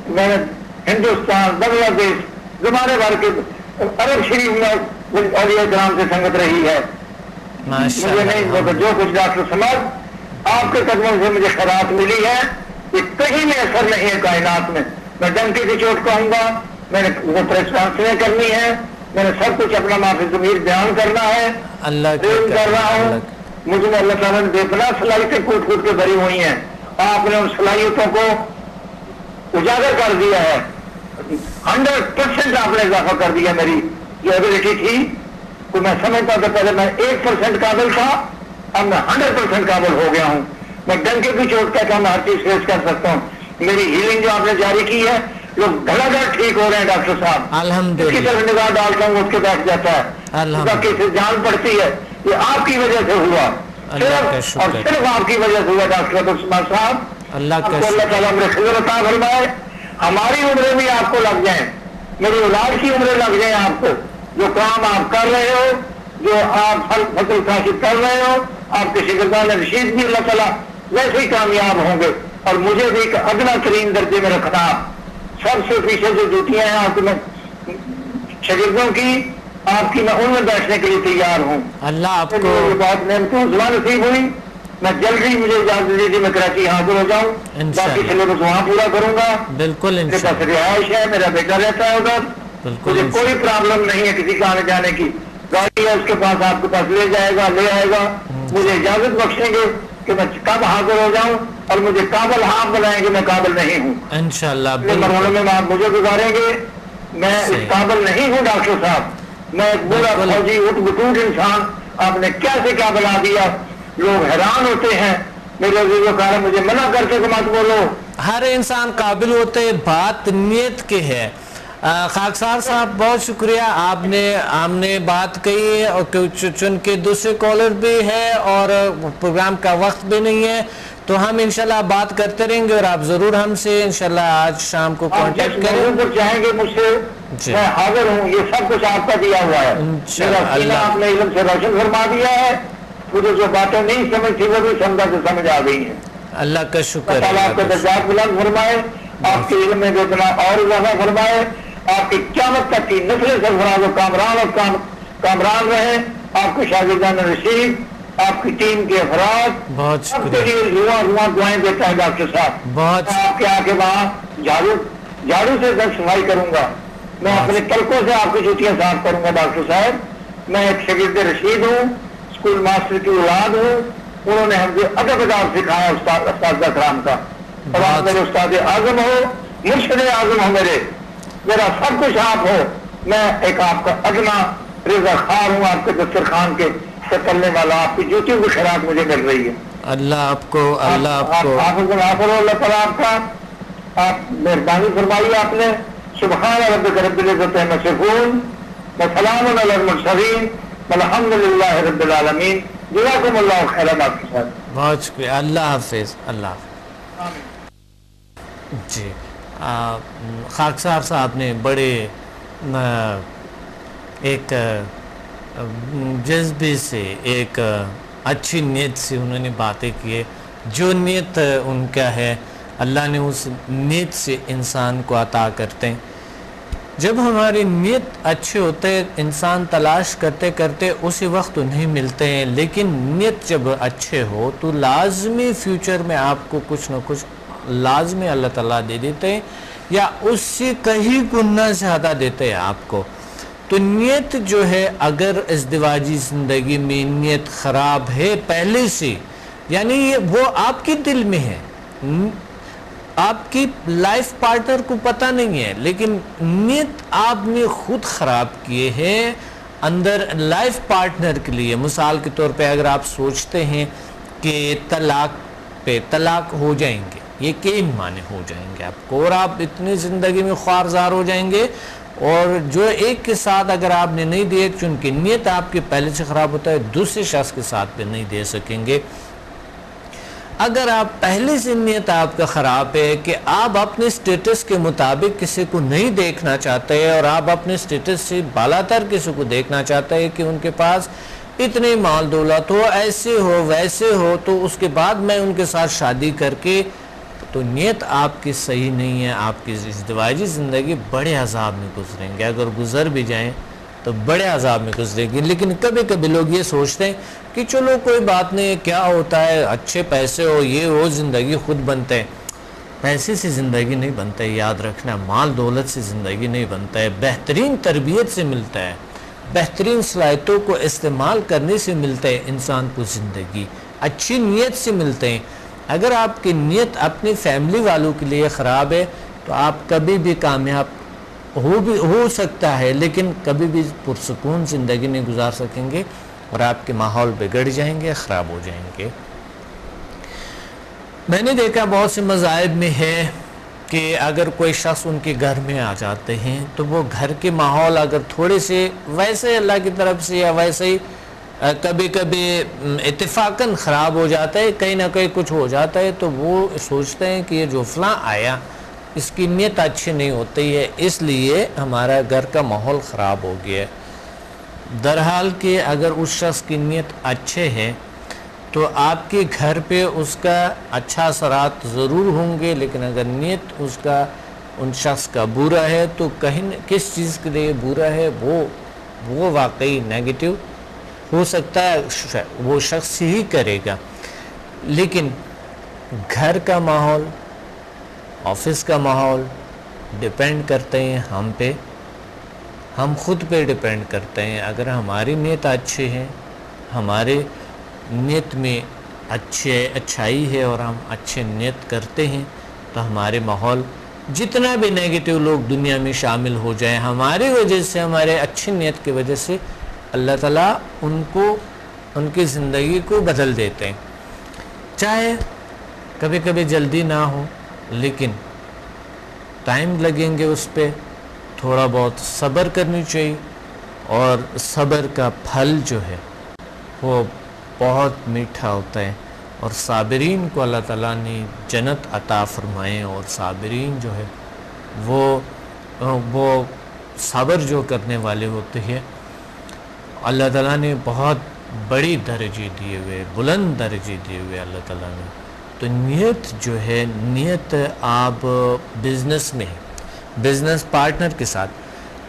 میں نے ہندوستان، بنگلہ دیش، زمانے بھر کے عرب شریف میں اولیاء کرام سے سنگت رہی ہے، مجھے نہیں جو کچھ ڈاکٹر سمجھ آپ کے قدموں سے مجھے خیرات ملی ہے، یہ کہیں میں اثر نہیں ہے کائنات میں ڈنکے کی چوٹ کہوں گا، میں نے وہ پریس کانفرنس کرنی ہے، میں نے سب کچھ اپنا معافی ضمیر بیان کرنا ہے، اللہ کر رہا ہوں، مجھے اللہ تعالیٰ نے بے پناہ صلاحیتیں کوٹ کوٹ کے بھری ہوئی ہیں، آپ نے ان صلاحیتوں کو اجاگر کر دیا ہے، 100% آپ نے اضافہ کر دیا، میری جو ایبلٹی تھی تو میں سمجھتا تھا پہلے میں 1% قابل تھا، اب میں 100% قابل ہو گیا ہوں، میں ڈنکے کی چوٹ کہتا ہوں میں ہر چیز فیس کر سکتا ہوں، میری ہیلنگ جو آپ نے جاری کی ہے لوگ دھڑا دھڑ ٹھیک ہو رہے ہیں ڈاکٹر صاحب، الحمدللہ، اس کی طرف نگاہ ڈالتا ہوں اس کے بیٹھ جاتا ہے، باقی سے جان پڑتی ہے، یہ آپ کی وجہ سے ہوا، صرف اور صرف آپ کی وجہ سے ہوا ڈاکٹر عبدالسمد صاحب، اللہ تعالیٰ میرے خضر عطا فرمائے، ہماری عمریں بھی آپ کو لگ جائیں، میری اولاد کی عمریں لگ جائیں آپ کو، جو کام آپ کر رہے ہو، جو آپ فضل حاصل کر رہے ہو، آپ کے شاگردان رشید بھی اللہ تعالیٰ ویسے ہی کامیاب ہوں گے، اور مجھے بھی ایک ادنا ترین درجے میں رکھنا، سب سے پیچھے جو ڈیوٹیاں ہیں آپ میں شاگردوں کی، آپ کی میں ان میں بیٹھنے کے لیے تیار ہوں، اللہ آپ کو بہت محنتوں زبان نصیب ہوئی، میں جلدی مجھے اجازت دیجیے میں کراچی حاضر ہو جاؤں، باقی سلیبس وہاں پورا کروں گا، بالکل میرے پاس رہائش ہے، میرا بیٹا رہتا ہے ادھر، مجھے کوئی پرابلم نہیں ہے کسی کا آنے جانے کی، گاڑی ہے اس کے پاس آپ کے پاس لے جائے گا، لے آئے گا، مجھے اجازت بخشیں گے کہ میں کب حاضر ہو جاؤں، اور مجھے قابل ہاں بنائیں گے، میں قابل نہیں ہوں انشاءاللہ، مرحلے میں آپ مجھے گزاریں گے، میں اس قابل نہیں ہوں ڈاکٹر صاحب، میں ایک بڑا فوجی اٹھ بٹوٹ انسان، آپ نے کیسے کیا بنا دیا، لوگ حیران ہوتے ہیں، میرے عزیزو کہا مجھے منع کرتے کہ مت بولو، ہر انسان قابل ہوتے، بات نیت کی ہے، خاکسار صاحب بہت شکریہ، آپ نے بات کہی ہے، اور چون کے دوسرے کالر بھی ہے اور پروگرام کا وقت بھی نہیں ہے، تو ہم انشاءاللہ بات کرتے رہیں گے، اور آپ ضرور ہم سے انشاءاللہ آج شام کو کانٹیکٹ کریں۔ چاہیں گے مجھ سے میں حاضر ہوں، یہ سب کچھ آپ کا دیا ہوا ہے، آپ نے علم سے روشن فرما دیا ہے، مجھے جو باتیں نہیں سمجھ تھی وہ بھی سمجھ آ گئی ہیں۔ اللہ کا شکر ہے، آپ کے درجات بلند فرمائے، آپ کے علم میں جو اتنا اور اضافہ فرمائے، آپ کی قیامت تک کی نسل سرفراز و کامران رہے، آپ کے شاگردان رشید، آپ کی ٹیم کے افراد، بہت شکریہ، رواں دعائیں دیتا ہے ڈاکٹر صاحب، آپ کے آ کے وہاں جھاڑو سے صفائی کروں گا، میں اپنے تلکوں سے آپ کی جوتیاں صاف کروں گا ڈاکٹر صاحب۔ میں ایک شاگرد رشید ہوں، اسکول ماسٹر کی اولاد ہوں، انہوں نے ہم جو ادب اداب سکھایا استاد کرام کا، اور آپ میرے استاد اعظم ہو، مرشد اعظم ہو، میرا سب کچھ آپ ہو، میں ایک آپ کا ادنا رضا خار ہوں، آپ کے دسترخوان کے چلنے والا، آپ کی جوتیوں کی خیرات مجھے مل رہی ہے۔ اللہ آپ کو اللہ تعالیٰ آپ کا آپ مہربانی فرمائی، آپ نے سبحان ربک رب العزت عما یصفون وسلام علی المرسلین والحمد للہ رب العالمین۔ جزاکم اللہ خیرا۔ بہت شکریہ، اللہ حافظ، اللہ حافظ۔ جی خاکسار صاحب نے بڑے ایک جذبے سے، ایک اچھی نیت سے انہوں نے باتیں کی، جو نیت ان کا ہے اللہ نے اس نیت سے انسان کو عطا کرتے ہیں۔ جب ہماری نیت اچھے ہوتے انسان تلاش کرتے کرتے اسی وقت انہیں ملتے ہیں، لیکن نیت جب اچھے ہو تو لازمی فیوچر میں آپ کو کچھ نہ کچھ لازمی اللہ تعالیٰ دے دیتے ہیں، یا اس سے کہیں گنا زیادہ دیتے ہیں آپ کو۔ تو نیت جو ہے، اگر ازدواجی زندگی میں نیت خراب ہے پہلے سے، یعنی وہ آپ کے دل میں ہے، آپ کی لائف پارٹنر کو پتہ نہیں ہے، لیکن نیت آپ نے خود خراب کیے ہیں اندر لائف پارٹنر کے لیے۔ مثال کے طور پہ اگر آپ سوچتے ہیں کہ طلاق ہو جائیں گے، یہ کئی معنی ہو جائیں گے آپ کو، اور آپ اتنی زندگی میں خوارزار ہو جائیں گے، اور جو ایک کے ساتھ اگر آپ نے نہیں دیے، چونکہ نیت آپ کے پہلے سے خراب ہوتا ہے، دوسرے شخص کے ساتھ بھی نہیں دے سکیں گے۔ اگر آپ پہلے سے نیت آپ کا خراب ہے کہ آپ اپنے سٹیٹس کے مطابق کسی کو نہیں دیکھنا چاہتے، اور آپ اپنے سٹیٹس سے بالاتر کسی کو دیکھنا چاہتے ہیں کہ ان کے پاس اتنے مال دولت ہو، ایسے ہو ویسے ہو، تو اس کے بعد میں ان کے ساتھ شادی کر کے، تو نیت آپ کی صحیح نہیں ہے۔ آپ کی ازدواجی زندگی بڑے عذاب میں گزریں گے، اگر گزر بھی جائیں تو بڑے عذاب میں گزرے گی۔ لیکن کبھی کبھی لوگ یہ سوچتے ہیں کہ چلو کوئی بات نہیں، کیا ہوتا ہے، اچھے پیسے ہو، یہ ہو، زندگی خود بنتے ہیں۔ پیسے سے زندگی نہیں بنتا ہے، یاد رکھنا، مال دولت سے زندگی نہیں بنتا ہے، بہترین تربیت سے ملتا ہے، بہترین صلاحیتوں کو استعمال کرنے سے ملتا ہے انسان کو زندگی، اچھی نیت سے ملتے ہیں۔ اگر آپ کی نیت اپنی فیملی والوں کے لیے خراب ہے تو آپ کبھی بھی کامیاب ہو سکتا ہے، لیکن کبھی بھی پرسکون زندگی نہیں گزار سکیں گے، اور آپ کے ماحول بگڑ جائیں گے، خراب ہو جائیں گے۔ میں نے دیکھا بہت سے مذاہب میں ہے کہ اگر کوئی شخص ان کے گھر میں آ جاتے ہیں تو وہ گھر کے ماحول اگر تھوڑے سے ویسے اللہ کی طرف سے یا ویسے ہی کبھی کبھی اتفاقاً خراب ہو جاتا ہے، کہیں نہ کہیں کچھ ہو جاتا ہے، تو وہ سوچتے ہیں کہ یہ جو فلاں آیا اس کی نیت اچھی نہیں ہوتی ہے، اس لیے ہمارا گھر کا ماحول خراب ہو گیا ہے۔ درحال کہ اگر اس شخص کی نیت اچھے ہے تو آپ کے گھر پہ اس کا اچھا اثرات ضرور ہوں گے، لیکن اگر نیت اس کا ان شخص کا برا ہے تو کہیں کس چیز کے لیے برا ہے وہ واقعی نیگیٹو ہو سکتا ہے، وہ شخص ہی کرے گا۔ لیکن گھر کا ماحول، آفس کا ماحول ڈیپینڈ کرتے ہیں ہم پہ، ہم خود پہ ڈیپینڈ کرتے ہیں۔ اگر ہماری نیت اچھی ہے، ہمارے نیت میں اچھائی ہے اور ہم اچھے نیت کرتے ہیں تو ہمارے ماحول جتنا بھی نیگیٹو لوگ دنیا میں شامل ہو جائیں، ہماری وجہ سے، ہمارے اچھی نیت کی وجہ سے اللہ تعالیٰ ان کی زندگی کو بدل دیتے ہیں۔ چاہے کبھی کبھی جلدی نہ ہو، لیکن ٹائم لگیں گے اس پہ، تھوڑا بہت صبر کرنی چاہیے، اور صبر کا پھل جو ہے وہ بہت میٹھا ہوتا ہے، اور صابرین کو اللہ تعالیٰ نے جنت عطا فرمائے، اور صابرین جو ہے وہ صبر جو کرنے والے ہوتے ہیں اللہ تعالیٰ نے بہت بڑی درجے دیے ہوئے، بلند درجے دیے ہوئے اللہ تعالیٰ نے۔ تو نیت جو ہے، نیت آپ بزنس میں، بزنس پارٹنر کے ساتھ،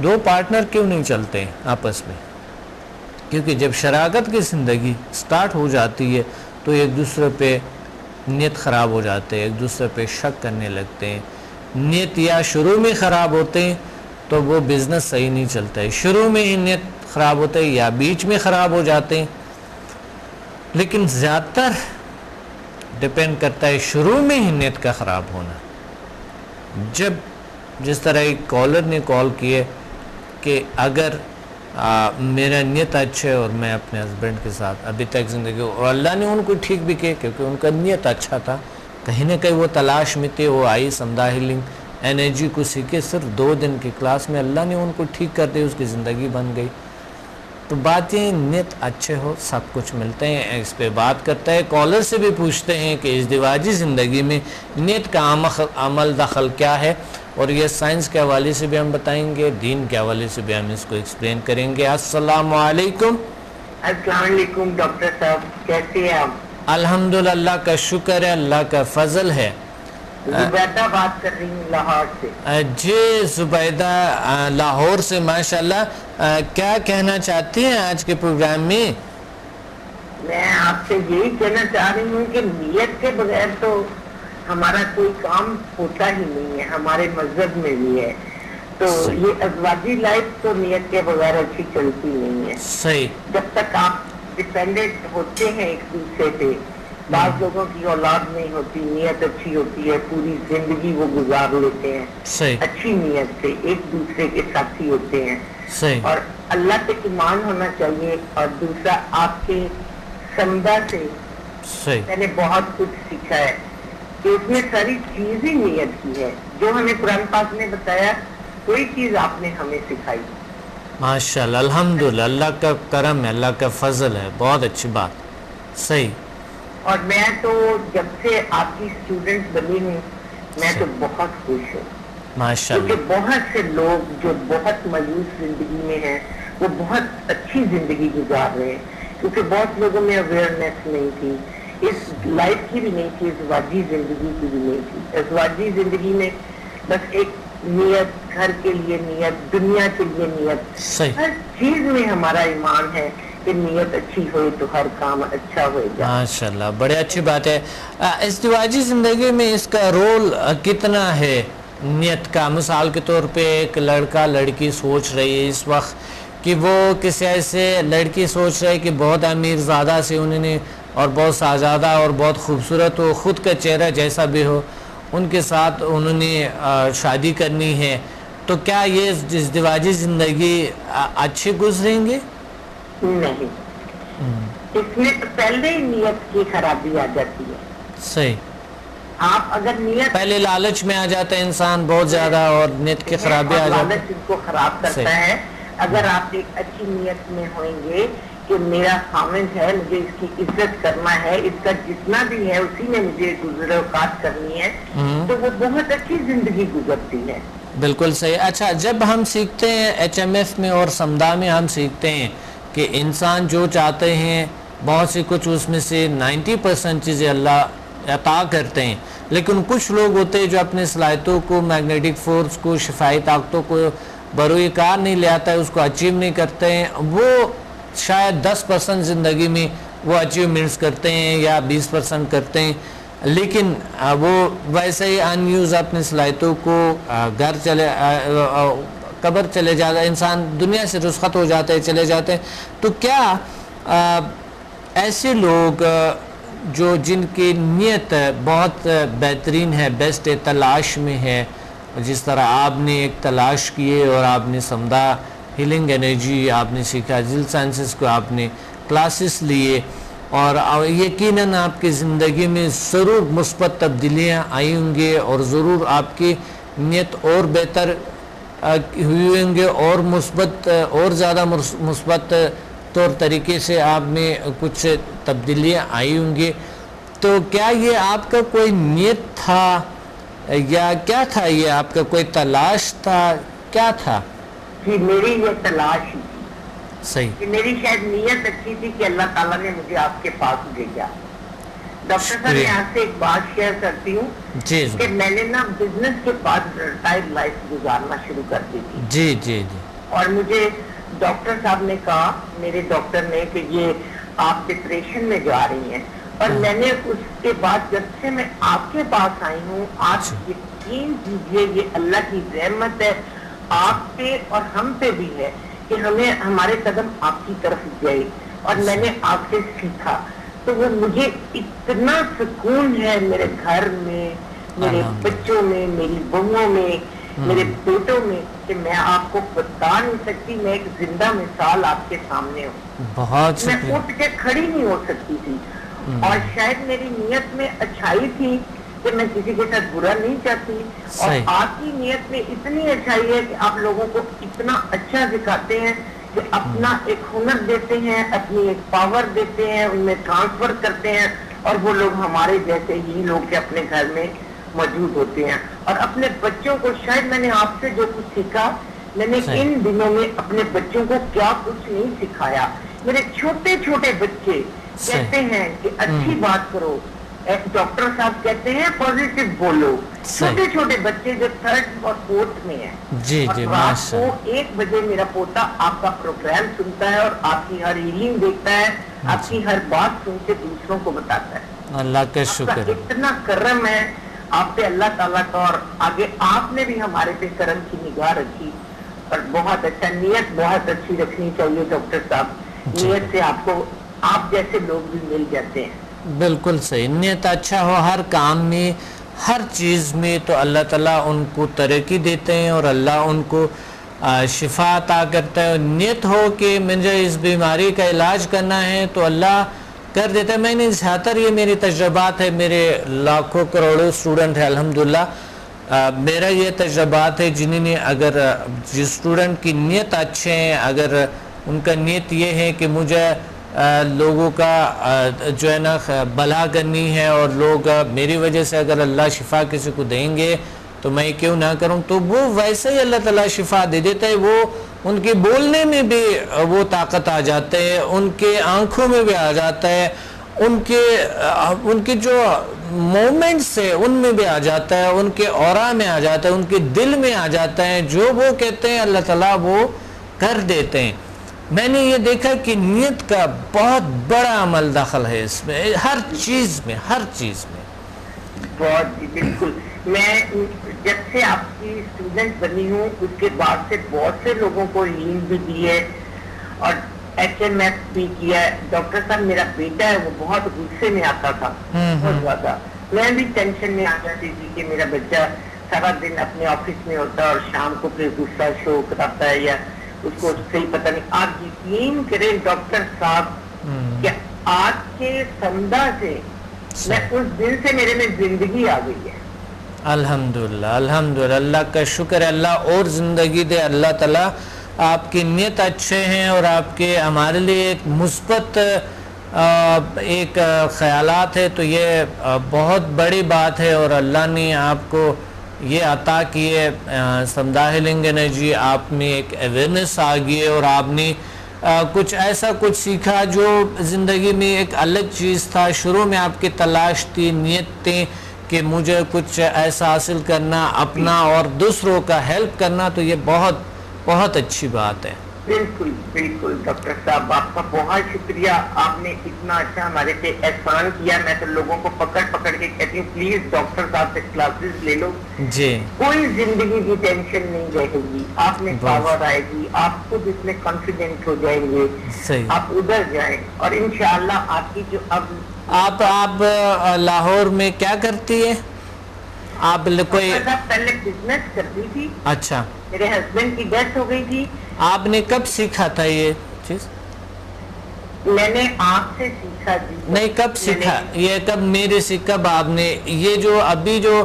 دو پارٹنر کیوں نہیں چلتے ہیں آپس میں؟ کیونکہ جب شراکت کی زندگی سٹارٹ ہو جاتی ہے تو ایک دوسرے پہ نیت خراب ہو جاتے ہیں، ایک دوسرے پہ شک کرنے لگتے ہیں۔ نیت یا شروع میں خراب ہوتے ہیں تو وہ بزنس صحیح نہیں چلتا ہے، شروع میں ہی نیت خراب ہوتے ہیں یا بیچ میں خراب ہو جاتے ہیں۔ لیکن زیادہ تر ڈیپینڈ کرتا ہے شروع میں ہی نیت کا خراب ہونا۔ جب جس طرح ایک کالر نے کال کیے کہ اگر میرا نیت اچھا ہے اور میں اپنے ہسبینڈ کے ساتھ ابھی تک زندگی، اور اللہ نے ان کو ٹھیک بھی کیا کیونکہ ان کا نیت اچھا تھا، کہیں نہ کہیں وہ تلاش میں تھے، وہ آئی سمدھا ہیلنگ انرجی کو سیکھے، صرف 2 دن کی کلاس میں اللہ نے ان کو ٹھیک کر دیا، اس کی زندگی بن گئی۔ تو بات یہ نیت اچھے ہو سب کچھ ملتے ہیں۔ اس پہ بات کرتا ہے، کالر سے بھی پوچھتے ہیں کہ ازدواجی زندگی میں نیت کا عمل دخل کیا ہے، اور یہ سائنس کے حوالے سے بھی ہم بتائیں گے، دین کے حوالے سے بھی ہم اس کو ایکسپلین کریں گے۔ السلام علیکم۔ السلام علیکم ڈاکٹر صاحب، کیسے ہیں آپ؟ الحمدللہ، اللہ کا شکر ہے، اللہ کا فضل ہے۔ زبیدہ بات کر رہی ہوں لاہور سے۔ جی زبیدہ لاہور سے، ماشاءاللہ، کیا کہنا چاہتی ہیں آج کے پروگرام میں؟ میں آپ سے یہی کہنا چاہ رہی ہوں کہ نیت کے بغیر تو ہمارا کوئی کام ہوتا ہی نہیں ہے، ہمارے مذہب میں بھی ہے۔ تو یہ ازواجی لائف تو نیت کے بغیر اچھی چلتی نہیں ہے۔ صحیح۔ جب تک آپ ڈیپینڈنٹ ہوتے ہیں ایک دوسرے پہ، بعض لوگوں کی اولاد نہیں ہوتی، نیت اچھی ہوتی ہے، پوری زندگی وہ گزار لیتے ہیں صحیح، اچھی نیت سے، ایک دوسرے کے ساتھی ہوتے ہیں۔ صحیح، اور اللہ پہ ایمان ہونا چاہیے، اور دوسرا آپ کے سمدھا سے صحیح، میں نے بہت کچھ سیکھا ہے کہ اس میں ساری چیزیں نیت کی ہے، جو ہمیں قرآن پاک نے بتایا کوئی چیز آپ نے ہمیں سکھائی۔ ماشاءاللہ، الحمدللہ، اللہ کا کرم ہے، اللہ کا فضل ہے، بہت اچھی بات۔ صحیح۔ اور میں تو جب سے آپ کی اسٹوڈنٹ بنی ہوں میں تو بہت خوش ہوں، ماشاءاللہ، کیونکہ بہت سے لوگ جو بہت مایوس زندگی میں ہیں وہ بہت اچھی زندگی گزار رہے ہیں، کیونکہ بہت لوگوں میں اویئرنیس نہیں تھی، اس لائف کی بھی نہیں تھی، ازواجی زندگی کی بھی نہیں تھی۔ ازواجی زندگی میں بس ایک نیت، گھر کے لیے نیت، دنیا کے لیے نیت، صحیح، ہر چیز میں ہمارا ایمان ہے کہ نیت اچھی ہوئی تو ہر کام اچھا ہوئے گا۔ ماشاءاللہ، بڑے اچھی بات ہے۔ ازدواجی زندگی میں اس کا رول کتنا ہے نیت کا؟ مثال کے طور پہ ایک لڑکا لڑکی سوچ رہی ہے اس وقت کہ وہ کسی ایسے لڑکی سوچ رہے کہ بہت امیر زادہ سے انہوں نے، اور بہت شہزادہ اور بہت خوبصورت ہو، خود کا چہرہ جیسا بھی ہو، ان کے ساتھ انہوں نے شادی کرنی ہے، تو کیا یہ ازدواجی زندگی اچھی گزریں گے؟ نہیں، اس میں تو پہلے ہی نیت کی خرابی آ جاتی ہے۔ صحیح۔ آپ اگر نیت پہلے لالچ میں آ جاتا ہے انسان بہت زیادہ، اور نیت کی خرابی آ جاتی ہے، لالچ اس کو خراب کرتا ہے۔ اگر آپ ایک اچھی نیت میں ہوئیں گے کہ میرا خامد ہے، مجھے اس کی عزت کرنا ہے، اس کا جتنا بھی ہے اسی میں مجھے گزر اوقات کرنی ہے، تو وہ بہت اچھی زندگی گزرتی ہے۔ بالکل صحیح۔ اچھا، جب ہم سیکھتے ہیں HMF میں اور سمدھا میں، ہم سیکھتے ہیں کہ انسان جو چاہتے ہیں بہت سی کچھ اس میں سے 90% چیزیں اللہ عطا کرتے ہیں، لیکن کچھ لوگ ہوتے ہیں جو اپنے صلاحیتوں کو، میگنیٹک فورس کو، شفائی طاقتوں کو بروئے کار نہیں لے آتا ہے، اس کو اچیو نہیں کرتے ہیں، وہ شاید 10% زندگی میں وہ اچیومنٹس کرتے ہیں یا 20% کرتے ہیں، لیکن وہ ویسے ہی ان یوز اپنی صلاحیتوں کو گھر قبر چلے جاتا ہے، انسان دنیا سے رخصت ہو جاتے ہیں، چلے جاتے ہیں۔ تو کیا ایسے لوگ جو جن کی نیت بہت بہترین ہے، بیسٹ ہے، تلاش میں ہے، جس طرح آپ نے ایک تلاش کیے اور آپ نے سمدھا ہیلنگ انرجی آپ نے سیکھا، جل سائنسز کو آپ نے کلاسز لیے، اور یقیناً آپ کی زندگی میں ضرور مثبت تبدیلیاں آئی ہوں گی، اور ضرور آپ کی نیت اور بہتر ہوئی ہوں گے اور مثبت اور زیادہ مثبت طور طریقے سے آپ میں کچھ تبدیلیاں آئی ہوں گی. تو کیا یہ آپ کا کوئی نیت تھا یا کیا تھا؟ یہ آپ کا کوئی تلاش تھا، کیا تھا؟ جی میری یہ تلاش ہی تھی. صحیح. کہ میری شاید نیت اچھی تھی کہ اللہ تعالیٰ نے مجھے آپ کے پاس بھیجا. ڈاکٹر صاحب میں آپ سے ایک بات شیئر کرتی ہوں کہ میں نے نا بزنس کے بعد ریٹائرڈ لائف گزارنا شروع کر دی تھی. جی جی جی. اور مجھے ڈاکٹر صاحب نے کہا، میرے ڈاکٹر نے، کہ یہ آپ ڈپریشن میں جا رہی ہیں. اور میں نے اس کے بعد جب سے میں آپ کے پاس آئی ہوں، آپ یقین کیجیے یہ اللہ کی رحمت ہے آپ پہ اور ہم پہ بھی ہے کہ ہمیں ہمارے قدم آپ کی طرف گئے اور میں نے آپ سے سیکھا. تو وہ مجھے اتنا سکون ہے میرے گھر میں، میرے بچوں میں، میری بہوؤں میں، میرے بیٹوں میں، کہ میں آپ کو بتا نہیں سکتی. میں ایک زندہ مثال آپ کے سامنے ہوں. بہت میں اٹھ کے کھڑی نہیں ہو سکتی تھی. اور شاید میری نیت میں اچھائی تھی کہ میں کسی کے ساتھ برا نہیں چاہتی. اور آپ کی نیت میں اتنی اچھائی ہے کہ آپ لوگوں کو اتنا اچھا دکھاتے ہیں کہ اپنا ایک ہنر دیتے ہیں، اپنی ایک پاور دیتے ہیں، ان میں ٹرانسفر کرتے ہیں. اور وہ لوگ ہمارے جیسے ہی لوگ کے اپنے گھر میں موجود ہوتے ہیں. اور اپنے بچوں کو شاید میں نے آپ سے جو کچھ سیکھا، میں نے ان دنوں میں اپنے بچوں کو کیا کچھ نہیں سکھایا. میرے چھوٹے چھوٹے بچے کہتے ہیں کہ اچھی بات کرو. ڈاکٹر صاحب کہتے ہیں پازیٹیو بولو. چھوٹے چھوٹے بچے جو 3rd اور 4th میں ہیں. جی جی. رات کو 1 بجے میرا پوتا آپ کا پروگرام سنتا ہے اور آپ کی ہر ہیلنگ دیکھتا ہے، آپ کی ہر بات سن کے دوسروں کو بتاتا ہے. اللہ کا شکر. اتنا کرم ہے آپ پہ اللہ تعالیٰ کا. اور آگے آپ نے بھی ہمارے پہ کرم کی نگاہ رکھی. اور بہت اچھا، نیت بہت اچھی رکھنی چاہیے ڈاکٹر صاحب. نیت سے آپ کو آپ جیسے لوگ بھی مل جاتے ہیں. بالکل صحیح. نیت اچھا ہو ہر کام میں، ہر چیز میں، تو اللہ تعالیٰ ان کو ترقی دیتے ہیں اور اللہ ان کو شفا عطا کرتا ہے. نیت ہو کہ مجھے اس بیماری کا علاج کرنا ہے تو اللہ کر دیتا ہے. میں نے زیادہ تر یہ میری تجربات ہے، میرے لاکھوں کروڑوں اسٹوڈنٹ ہیں الحمدللہ. میرا یہ تجربات ہے جنہیں نے اگر جس اسٹوڈنٹ کی نیت اچھے ہیں، اگر ان کا نیت یہ ہے کہ مجھے لوگوں کا جو ہے نا بھلا کرنی ہے اور لوگ میری وجہ سے اگر اللہ شفا کسی کو دیں گے تو میں کیوں نہ کروں، تو وہ ویسے ہی اللہ تعالیٰ شفا دے دیتا ہے. وہ ان کے بولنے میں بھی وہ طاقت آ جاتے ہیں، ان کے آنکھوں میں بھی آ جاتا ہے، ان کے جو مومنٹس ہے ان میں بھی آ جاتا ہے، ان کے اورا میں آ جاتا ہے، ان کے دل میں آ جاتا ہے. جو وہ کہتے ہیں اللہ تعالیٰ وہ کر دیتے ہیں. میں نے یہ دیکھا کہ نیت کا بہت بڑا عمل داخل ہے اس میں، ہر چیز میں، ہر چیز میں. بہت بالکل. میں جب سے آپ کی اسٹوڈنٹ بنی ہوں اس کے بعد سے بہت سے لوگوں کو ہیلنگ بھی دی ہے اور HMF بھی کیا ہے. ڈاکٹر صاحب میرا بیٹا ہے وہ بہت غصے میں آتا تھا، بہت زیادہ. میں بھی ٹینشن میں آ جاتی تھی کہ میرا بچہ سارا دن اپنے آفس میں ہوتا ہے اور شام کو پھر غصہ شو کراتا ہے یا اس کو صحیح پتہ نہیں. آپ یقین کریں ڈاکٹر صاحب کہ آج کے سمدہ سے میں اس دن سے میرے میں زندگی آ گئی ہے. الحمدللہ الحمدللہ. اللہ کا شکر ہے. اللہ اور زندگی دے. اللہ تعالیٰ آپ کی نیت اچھے ہیں اور آپ کے ہمارے لیے ایک مثبت ایک خیالات ہے تو یہ بہت بڑی بات ہے. اور اللہ نے آپ کو یہ عطا کیے سمدہ ہیلنگ انرجی. آپ میں ایک اویئرنیس آ گئی ہے اور آپ نے کچھ ایسا کچھ سیکھا جو زندگی میں ایک الگ چیز تھا. شروع میں آپ کی تلاش تھی، نیت تھی کہ مجھے کچھ ایسا حاصل کرنا، اپنا اور دوسروں کا ہیلپ کرنا. تو یہ بہت بہت اچھی بات ہے. بالکل بالکل ڈاکٹر صاحب آپ کا بہت شکریہ. آپ نے اتنا اچھا ہمارے پہ احسان کیا. میں تو لوگوں کو پکڑ پکڑ کے کہتی ہوں پلیز ڈاکٹر صاحب سے کلاسز لے لو. جی. کوئی زندگی کی ٹینشن نہیں رہے گی. آپ میں پاور آئے گی، آپ خود اس میں کانفیڈنٹ ہو جائیں گے. صحیح. آپ ادھر جائیں اور انشاءاللہ آپ کی جو اب آپ لاہور میں کیا کرتی ہے؟ آپ کوئی پہلے بزنس کرتی تھی. اچھا. میرے ہسبینڈ کی ڈیتھ ہو گئی تھی. آپ نے کب سیکھا تھا یہ چیز؟ میں نے آپ سے سیکھا. جی نہیں، کب سیکھا یہ؟ کب میرے سے کب آپ نے یہ جو ابھی جو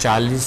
40